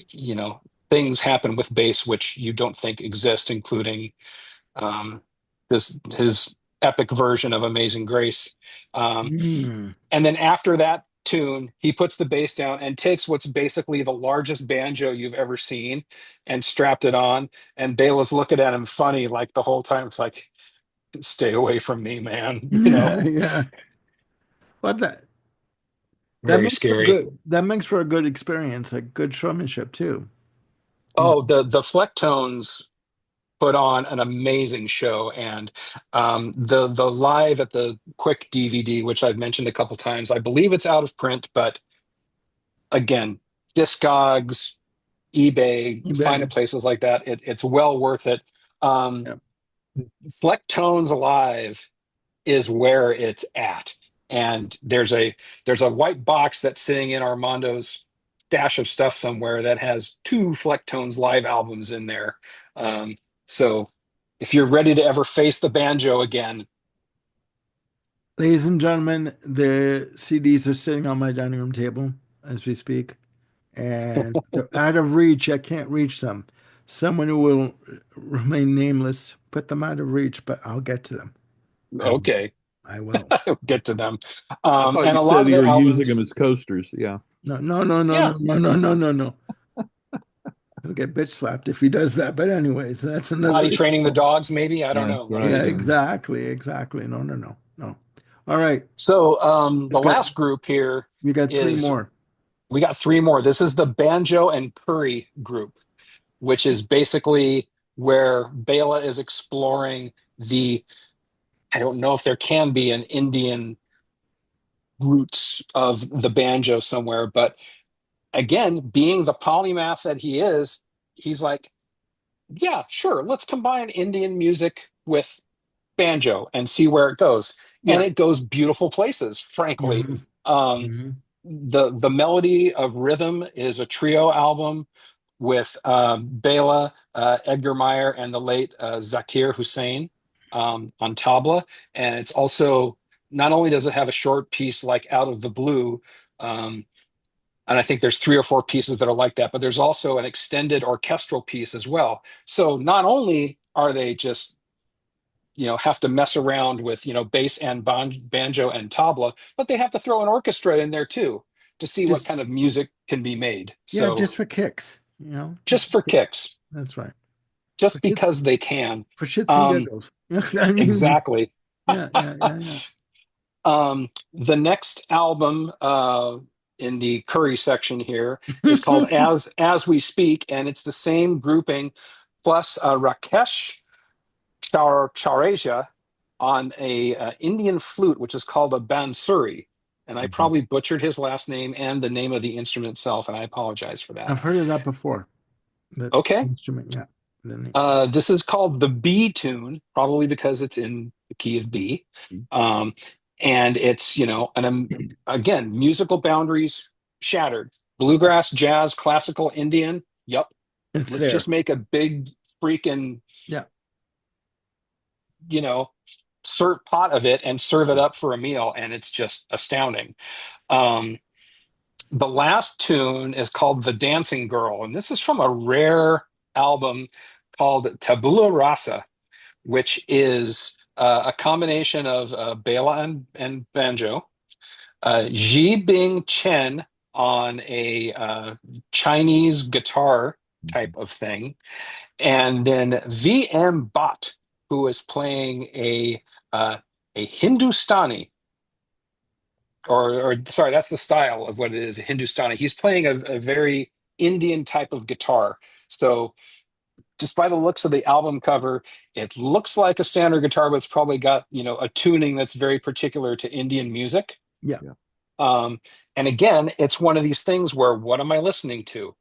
you know, things happen with bass which you don't think exist, including um, this his epic version of Amazing Grace. Um, Mm. and then after that tune, he puts the bass down and takes what's basically the largest banjo you've ever seen and strapped it on. And Bela's looking at him funny like the whole time. It's like, stay away from me, man. Yeah. Yeah. But that Very makes for scary. good. That makes for a good experience, like good showmanship too. You know. Oh, the Flecktones put on an amazing show, and the live at the Quick DVD, which I've mentioned a couple times, I believe it's out of print, but again, Discogs, eBay, find it eBay. places like that. It's well worth it. Um, Yeah. Flecktones Live is where it's at. And there's a white box that's sitting in Armando's stash of stuff somewhere that has two Flecktones live albums in there. Um, so if you're ready to ever face the banjo again, Ladies and gentlemen, the CDs are sitting on my dining room table as we speak, and they're out of reach. I can't reach them. Someone who will remain nameless put them out of reach, but I'll get to them. I will. okay, I will. I'll get to them. I thought And you a lot said of you the were using them albums, as coasters. Yeah. No, no, no, no, yeah, no, no, no, no, no, no. He'll get bitch slapped if he does that. But anyways, that's potty another training the issue. dogs, maybe. I don't That's know. I don't right. Yeah, know. Yeah. exactly, exactly. No, no, no, no. All right, So we the got last group here we got three is more. we got three more. This is the Banjo and Curry group, which is basically where Bela is exploring the, I don't know if there can be an Indian roots of the banjo somewhere, but again, being the polymath that he is, he's like, yeah, sure, let's combine Indian music with banjo and see where it goes. And Yeah. it goes beautiful places, frankly. Hmm. Um, Hmm. the Melody of Rhythm is a trio album with Bela, Edgar Meyer, and the late Zakir Hussain on tabla. And it's also, not only does it have a short piece like Out of the Blue, um, and I think there's three or four pieces that are like that, but there's also an extended orchestral piece as well. So not only are they just, have to mess around with, bass and banjo and tabla, but they have to throw an orchestra in there too to see what Just kind of music can be made. yeah, So just for kicks, just just for for kicks. kicks, That's right. For just shits, because they can. for shits and Um, giggles. I mean, exactly. yeah, yeah, yeah, yeah. The next album in the Curry section here is called As We Speak, and it's the same grouping plus Rakesh Chaurasia on a Indian flute, which is called a bansuri. And I Mhm. probably butchered his last name and the name of the instrument itself, and I apologize for that. I've heard of that before. That Okay. instrument, yeah. Then This is called the B tune, probably because it's in the key of B. Um, and it's, again, musical boundaries shattered. Bluegrass, jazz, classical, Indian. Yep. it's Let's there. just make a big freaking, Yeah. you know, serve pot of it and serve it up for a meal. And it's just astounding. Um, the last tune is called The Dancing Girl. And this is from a rare album called Tabula Rasa, which is a combination of Bela and banjo, Ji Bing Chen on a Chinese guitar type of thing, and then VM Bhatt, who is playing uh, a Hindustani, or sorry, that's the style of what it is, a Hindustani. He's playing a very Indian type of guitar. So just by the looks of the album cover, it looks like a standard guitar, but it's probably got, a tuning that's very particular to Indian music. Yeah. Yeah. Um, and again, it's one of these things where what am I listening to?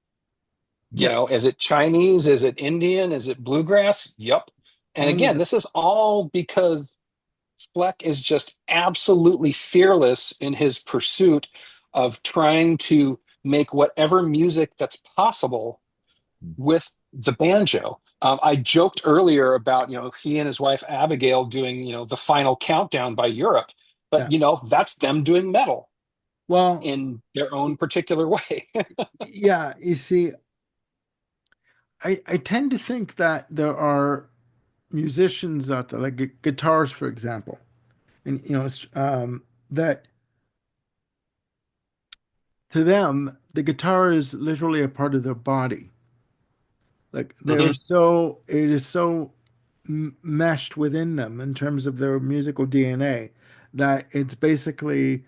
Yeah. Is it Chinese? Is it Indian? Is it bluegrass? Yep. And All of again, it. this is all because Fleck is just absolutely fearless in his pursuit of trying to make whatever music that's possible with the banjo. I joked earlier about, he and his wife Abigail doing, the final countdown by Europe, but Yeah. that's them doing metal Well, in their own particular way. yeah, you see, I tend to think that there are musicians out there, like guitars, for example, and that to them, the guitar is literally a part of their body. Like Mhm. it is so meshed within them in terms of their musical DNA that it's basically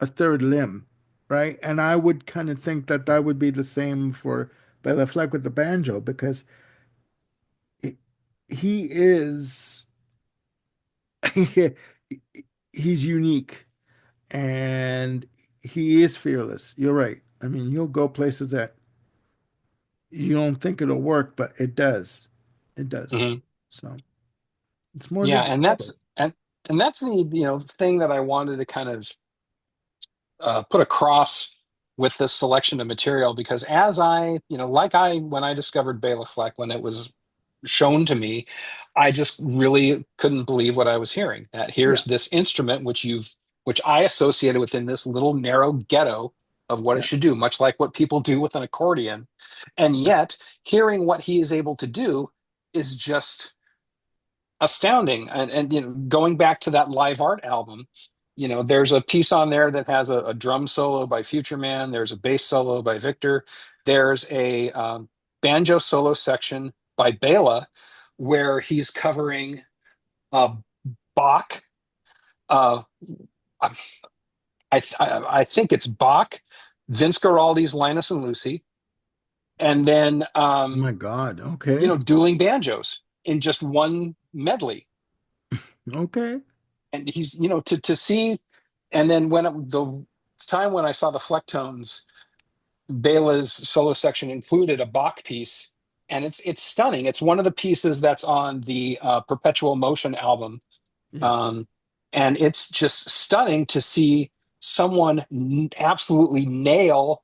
a third limb, right? And I would kind of think that that would be the same for Bela Fleck with the banjo because it, he is he's unique and he is fearless. You're right. I mean, you'll go places that you don't think it'll work, but it does. It does. Mhm. So it's more to Yeah, and discover. that's the thing that I wanted to kind of put across with this selection of material, because as I, like when I discovered Bela Fleck, when it was shown to me, I just really couldn't believe what I was hearing. That Yeah, here's this instrument which I associated within this little narrow ghetto of what it yeah, should do, much like what people do with an accordion. And yeah, yet, hearing what he is able to do is just astounding. And going back to that live art album, there's a piece on there that has a drum solo by Future Man. There's a bass solo by Victor. There's a banjo solo section by Bela where he's covering uh, Bach. Uh, I think it's Bach, Vince Guaraldi's Linus and Lucy, and then Oh my God. Okay. dueling banjos in just one medley. Okay. And he's to see. And then the time when I saw the Flecktones, Bela's solo section included a Bach piece, and it's stunning. It's one of the pieces that's on the Perpetual Motion album, Yeah. um, and it's just stunning to see someone absolutely nail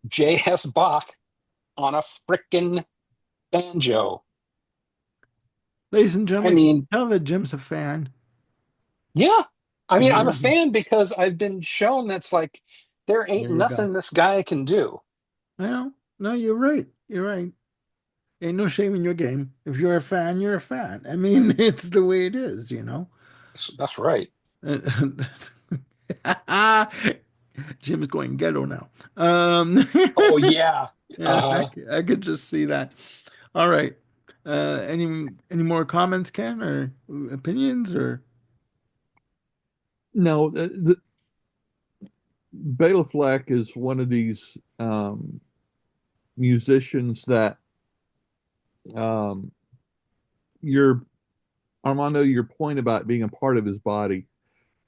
J.S. Bach on a frickin' banjo. Ladies and I gentlemen, can you mean, tell that Jim's a fan? yeah. I mean, I'm a There, fan because I've been shown that's like there ain't there you go. nothing this guy can do. Well, no, you're right. You're right. Ain't no shame in your game. If you're a fan, you're a fan. I mean, it's the way it is, you know? That's right. That's- Jim's going ghetto now. Um, Oh yeah. yeah, Uh, I could just see that. All right. Any more comments, Ken, or opinions, or No, Bela Fleck is one of these musicians that um, your Armando, your point about being a part of his body,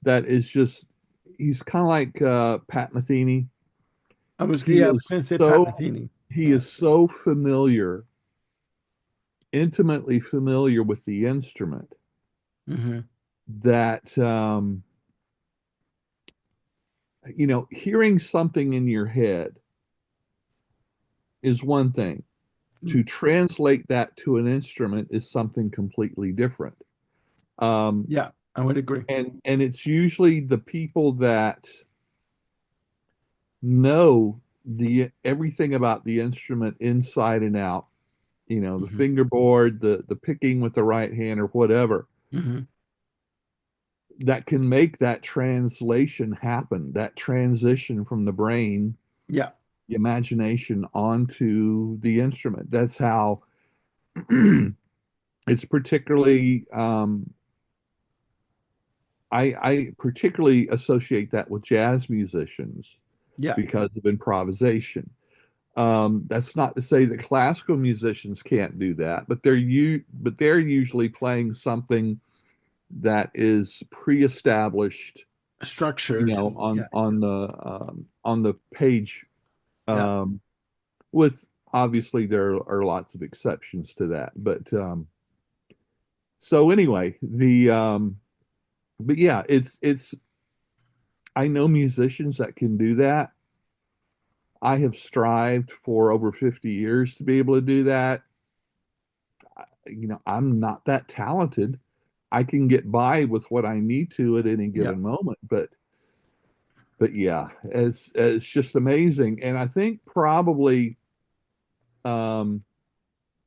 that is just he's kind of like Pat Metheny. He I was is going to say Pat so Metheny. he Yeah. is so familiar, intimately familiar with the instrument Hmm. that hearing something in your head is one thing. To translate that to an instrument is something completely different. Um, Yeah, I would agree. and it's usually the people that know the everything about the instrument inside and out, the Hmm. fingerboard, the picking with the right hand or whatever, Hmm. that can make that translation happen, that transition from the brain, Yeah, the imagination onto the instrument. That's how it's particularly I particularly associate that with jazz musicians yeah, because of improvisation. That's not to say that classical musicians can't do that, but they're usually playing something that is pre-established, structured. Yeah, on the page. yeah, Um, with obviously there are lots of exceptions to that, but so anyway, the but yeah, it's I know musicians that can do that. I have strived for over 50 years to be able to do that. I'm not that talented. I can get by with what I need to at any yeah, given moment, but yeah, it's just amazing. And I think probably um,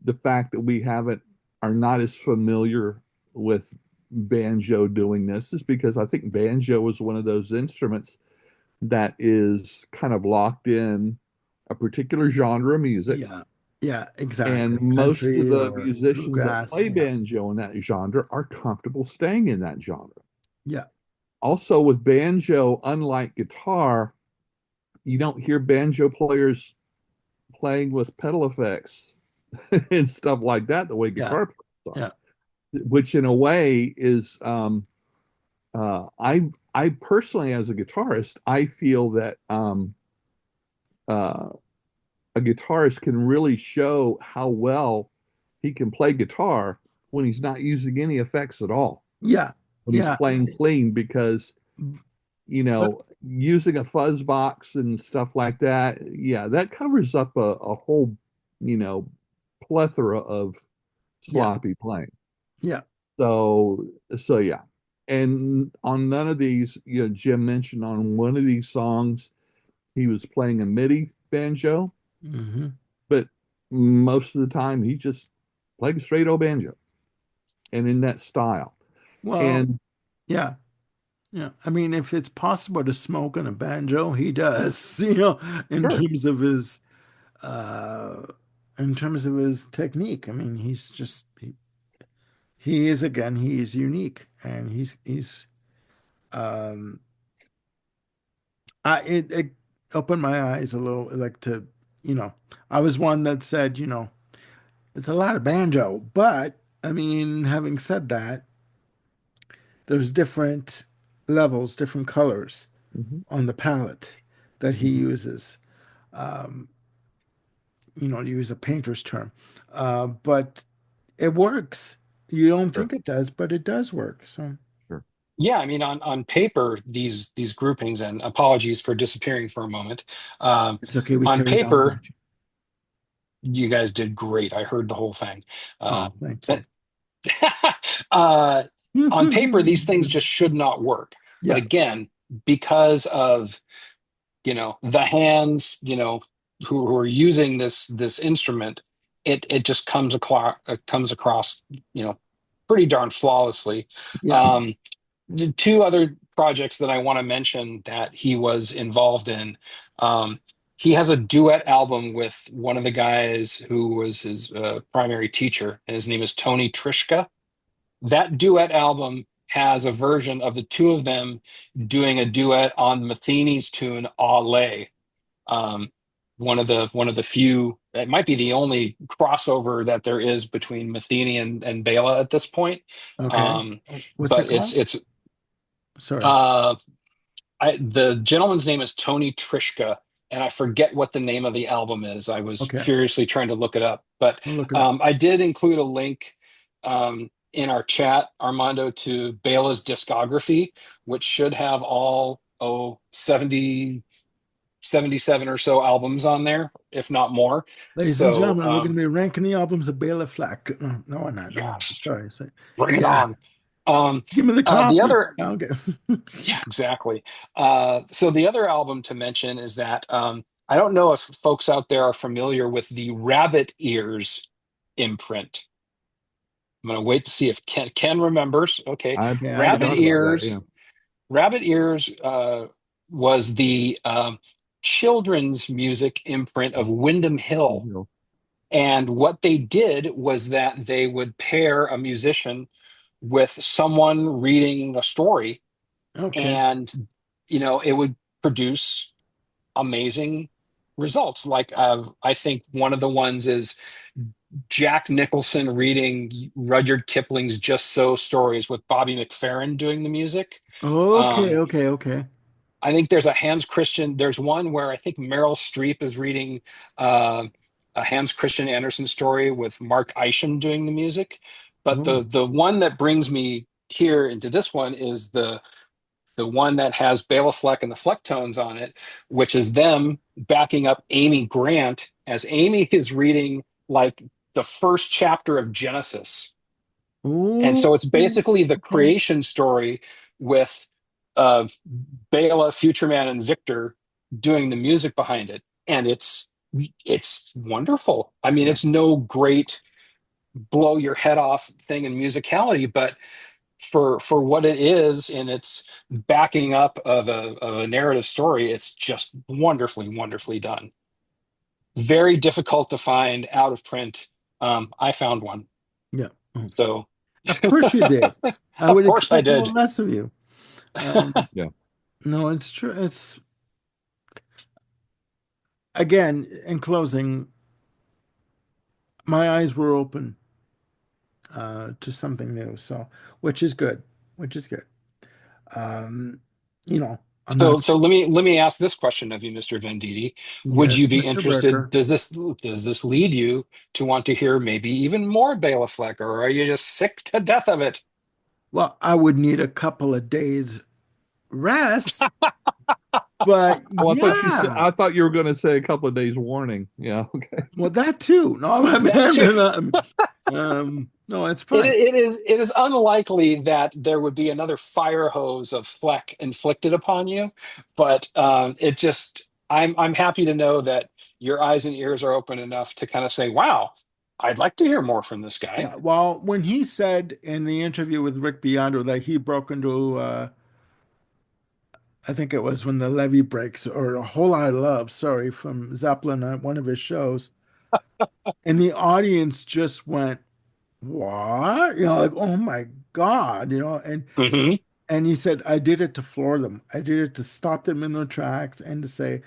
the fact that we haven't are not as familiar with banjo doing this is because I think banjo is one of those instruments that is kind of locked in a particular genre of music. yeah, yeah, And exactly. most of Country the or musicians that bluegrass. play Yeah, banjo in that genre are comfortable staying in that genre. yeah, Also, with banjo, unlike guitar, you don't hear banjo players playing with pedal effects and stuff like that the way yeah, guitar players are, yeah, which in a way is I personally, as a guitarist, I feel that uh, a guitarist can really show how well he can play guitar when he's not using any effects at all, yeah, when he's yeah. playing clean, because But using a fuzz box and stuff like that, yeah, that covers up a whole, you know, plethora of yeah, sloppy playing. yeah, So yeah. And on none of these, Jim mentioned on one of these songs, he was playing a MIDI banjo, hmm, but most of the time he just played a straight old banjo and in that style. well, And yeah, yeah. I mean, if it's possible to smoke on a banjo, he does. In sure, terms of his uh in terms of his technique. I mean, he is again, he is unique, and he's um it opened my eyes a little, like, to you know, I was one that said, it's a lot of banjo, but I mean, having said that, there's different levels, different colors Hmm. on the palette that he Hmm. uses. To use a painter's term. But it works. You don't Sure, think it does, but it does work. So sure. Yeah, I mean, on paper, these groupings, and apologies for disappearing for a moment. Um, it's okay. We on carried on paper, without you. you guys did great. I heard the whole thing. Uh, Oh, thank you. uh, on paper, these things just should not work. But Yeah, again, because of the hands who are using this instrument, it just comes across pretty darn flawlessly. yeah. um the two other projects that I want to mention that he was involved in, um he has a duet album with one of the guys who was his primary teacher, and his name is Tony Trishka. That duet album has a version of the two of them doing a duet on Metheny's tune "Ale." Um, one of the few, it might be the only crossover that there is between Metheny and Bela at this point. Okay. Um, What's it but called? it's Sorry. uh, the gentleman's name is Tony Trishka, and I forget what the name of the album is. I was Okay. furiously trying to look it up, but I'll look it up. I did include a link in our chat, Armando, to Bela's discography, which should have all 77 or so albums on there, if not more. Ladies and So, gentlemen, we're going to be ranking the albums of Bela Fleck. No, no, we're not. No, yes, sorry. bring it Yeah. on. Um, Give me the the coffee. other, Okay. yeah, exactly. So the other album to mention is that I don't know if folks out there are familiar with the Rabbit Ears imprint. I'm going to wait to see if Ken remembers. Okay, I Yeah, I Rabbit got thought about that. Ears. Yeah. Rabbit Ears was the children's music imprint of Windham Hill. You And what they did was that they would pair a musician with someone reading a story, Okay. and it would produce amazing results. Like I think one of the ones is Jack Nicholson reading Rudyard Kipling's Just So stories with Bobby McFerrin doing the music. Okay. Um, Okay. Okay. I think there's a Hans Christian. There's one where I think Meryl Streep is reading uh, a Hans Christian Andersen story with Mark Isham doing the music. But Oh. the one that brings me here into this one is the one that has Bela Fleck and the Flecktones on it, which is them backing up Amy Grant as Amy is reading like the first chapter of Genesis. And Oh. so it's basically the Okay. creation story with uh, Bela, Future Man, and Victor doing the music behind it, and it's wonderful. I mean, Yeah. it's no great blow your head off thing in musicality, but for what it is in its backing up of a narrative story, it's just wonderfully, wonderfully done. Very difficult to find out of print. I found one, Yeah. Oh. so Of course you did. I of would course I expect no did. less of you. Um, Yeah. no, it's true. It's again, in closing, my eyes were open to something new. So, which is good, which is good. Um, you know, I'm So, not. so let me ask this question of you, Mr. Venditti. Would you Yes, be Mr. interested? Brecker. Does this lead you to want to hear maybe even more Bela Fleck, or are you just sick to death of it? Well, I would need a couple of days rest, but Oh, I thought you said. yeah, I thought you were going to say a couple of days warning. Yeah. Okay. well, that too. No, That too. no, it's It, fine. it is it is unlikely that there would be another fire hose of Fleck inflicted upon you, but I'm happy to know that your eyes and ears are open enough to kind of say, "Wow, I'd like to hear more from this guy." Yeah, well, when he said in the interview with Rick Biondo that he broke into, I think it was when the levee breaks or a whole lot of love, sorry, from Zeppelin at one of his shows, and the audience just went, "What?" Like, "Oh my God," Hmm. and he said, "I did it to floor them. I did it to stop them in their tracks and to say,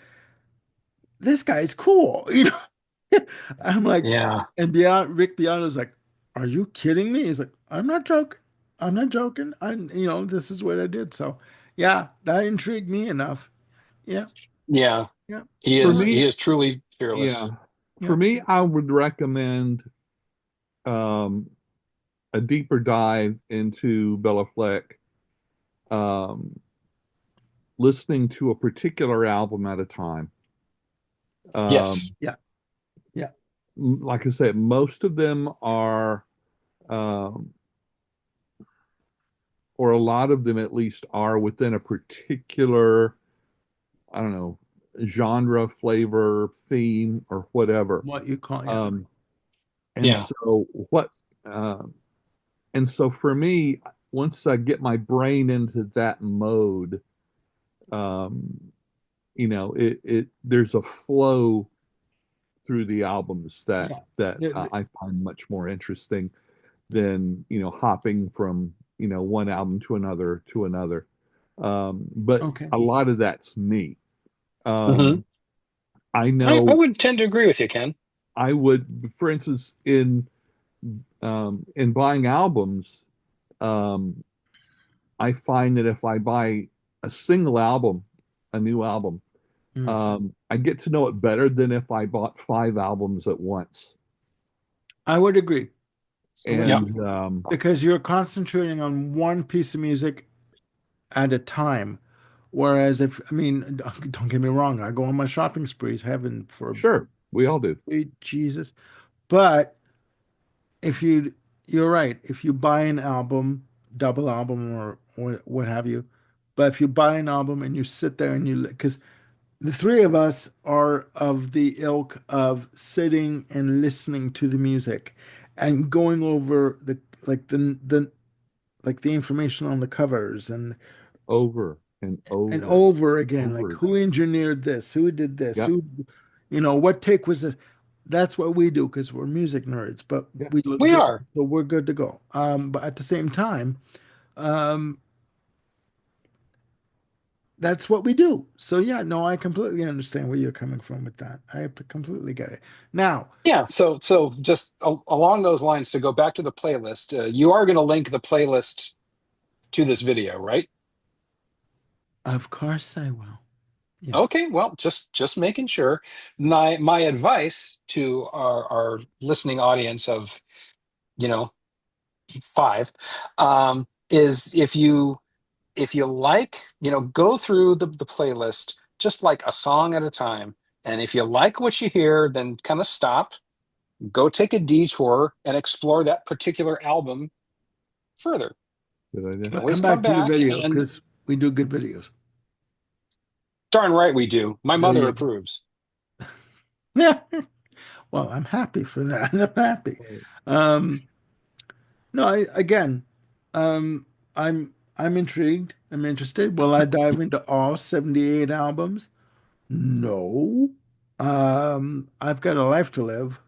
this guy's cool, you know. I'm like, Yeah. and Rick Beato's like, are you kidding me? He's like, I'm not joking. I'm not joking. This is what I did. So, yeah, that intrigued me enough. Yeah, Yeah. yeah. He For All is right. me, he is truly yeah, fearless. for Yeah. me, I would recommend um, a deeper dive into Bela Fleck, um, listening to a particular album at a time. Yes. Um, Yeah. Yeah. like I said, most of them are, um, or a lot of them at least, are within a particular, I don't know, genre, flavor, theme, or whatever. What you call, yeah. Um, and Yeah. so what, um, and so for me, once I get my brain into that mode, um, there's a flow through the albums that Yeah. that I find much more interesting than hopping from one album to another to another. But Okay. a lot of that's me. Hmm. Um, I I know would tend to agree with you, Ken. I would, for instance, in buying albums, um, I find that if I buy a single album, a new album, Mm. I get to know it better than if I bought five albums at once. I would agree. I would Yeah. agree. And Because you're concentrating on one piece of music at a time. Whereas I mean, don't get me wrong, I go on my shopping sprees, heaven for sure, we all do. sweet Jesus. But if you're right, if you buy an album, double album or what have you, but if you buy an album and you sit there and because the three of us are of the ilk of sitting and listening to the music and going over like the information on the covers Over and and over over and again, like over who again. engineered this, who did this, Yep. what take was this. That's what we do because we're music nerds, but Yeah. we look We good, are. so we're good to go. But at the same time, um, that's what we do. So yeah, no, I completely understand where you're coming from with that. I completely get it. Now, Yeah. So just along those lines, to go back to the playlist, you are going to link the playlist to this video, right? of course I will. Yes. Okay. Well, just making sure. My advice to our listening audience of, you know, five, is if you like, go through the playlist just like a song at a time. And if you like what you hear, then kind of stop, go take a detour and explore that particular album further. Good idea. Can But always come come back to the back, video and because we do good videos. darn right we do. My There mother you go. approves. Yeah. Well, I'm happy for that. I'm happy. Right. Um, no, again, I'm intrigued. I'm interested. Will I dive into all 78 albums? No. I've got a life to live.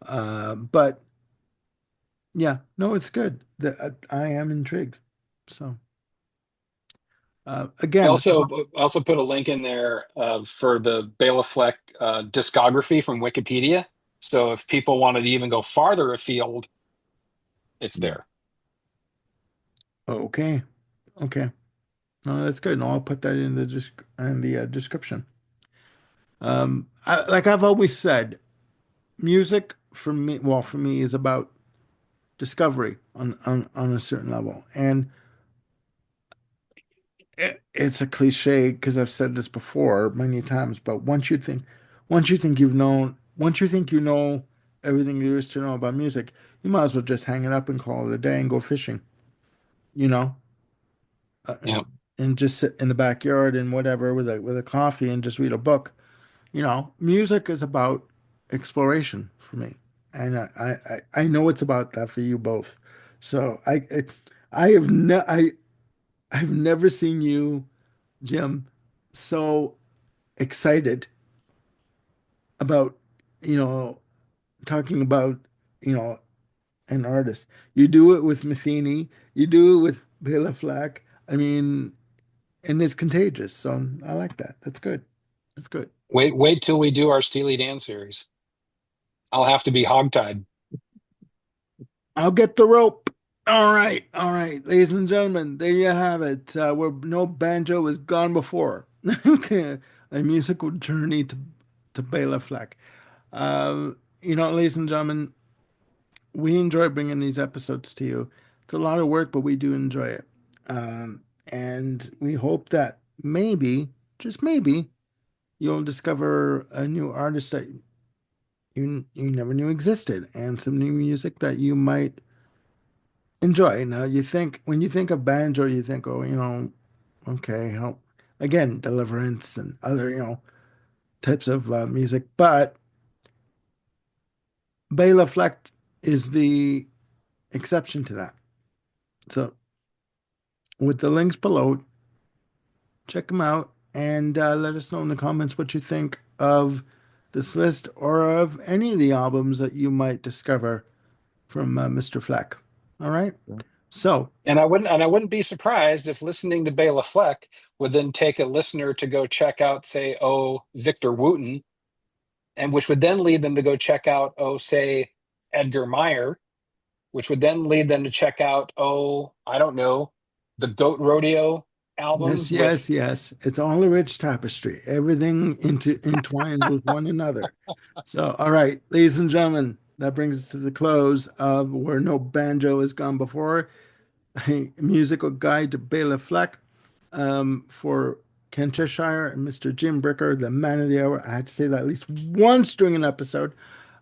But yeah, no, it's good. I am intrigued. So, I again, also put a link in there for the Bela Fleck discography from Wikipedia. So if people wanted to even go farther afield, it's Yeah. there. okay, okay. No, that's good. No, I'll put that in the description. Like I've always said, music for me, is about discovery on a certain level. And it's a cliche because I've said this before many times, but once you think you know everything there is to know about music, you might as well just hang it up and call it a day and go fishing, you know, uh, Yeah. and just sit in the backyard and whatever with a coffee and just read a book. Music is about exploration for me, and I know it's about that for you both. So I have ne I've never seen you, Jim, so excited about, you know, talking about, you know, an artist. You do it with Matheny, you do it with Bela Fleck. I mean, and it's contagious. So I like that. That's good. That's good. Wait till we do our Steely Dan series. I'll have to be hogtied. I'll get the rope. All right, ladies and gentlemen, there you have it. Where no banjo was gone before. A musical journey to Bela Fleck. Ladies and gentlemen, we enjoy bringing these episodes to you. It's a lot of work, but we do enjoy it. And we hope that maybe, just maybe, you'll discover a new artist that you never knew existed, and some new music that you might enjoy. Now, when you think of banjo, you think, oh, okay, again, Deliverance and other, types of music. But Bela Fleck is the exception to that. So, with the links below, check them out and let us know in the comments what you think of this list or of any of the albums that you might discover from Mr. Fleck. All right. So, And I wouldn't be surprised if listening to Bela Fleck would then take a listener to go check out, say, oh, Victor Wooten, and which would then lead them to go check out, oh, say, Edgar Meyer, which would then lead them to check out, oh, I don't know, the Goat Rodeo yes, albums with. yes, yes. It's all a rich tapestry. Everything entwines with one another. So, all right, ladies and gentlemen, that brings us to the close of Where No Banjo Has Gone Before, a musical guide to Bela Fleck for Ken Cheshire and Mr. Jim Bricker, the man of the hour. I had to say that at least once during an episode.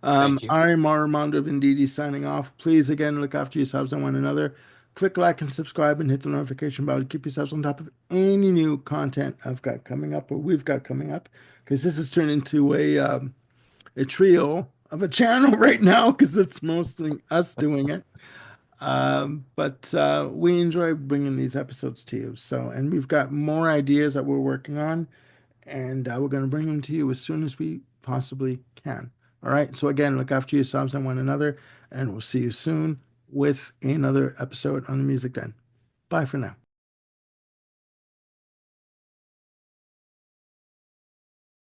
Thank you. I'm Armando Venditti signing off. Please, again, look after yourselves and one another. Click like and subscribe and hit the notification bell to keep yourselves on top of any new content I've got coming up or we've got coming up. Because this has turned into a trio of a channel right now because it's mostly us doing it. But we enjoy bringing these episodes to you. So, and we've got more ideas that we're working on, and we're going to bring them to you as soon as we possibly can. All right. So, again, look after yourselves and one another, and we'll see you soon with another episode on the Music Den. Bye for now.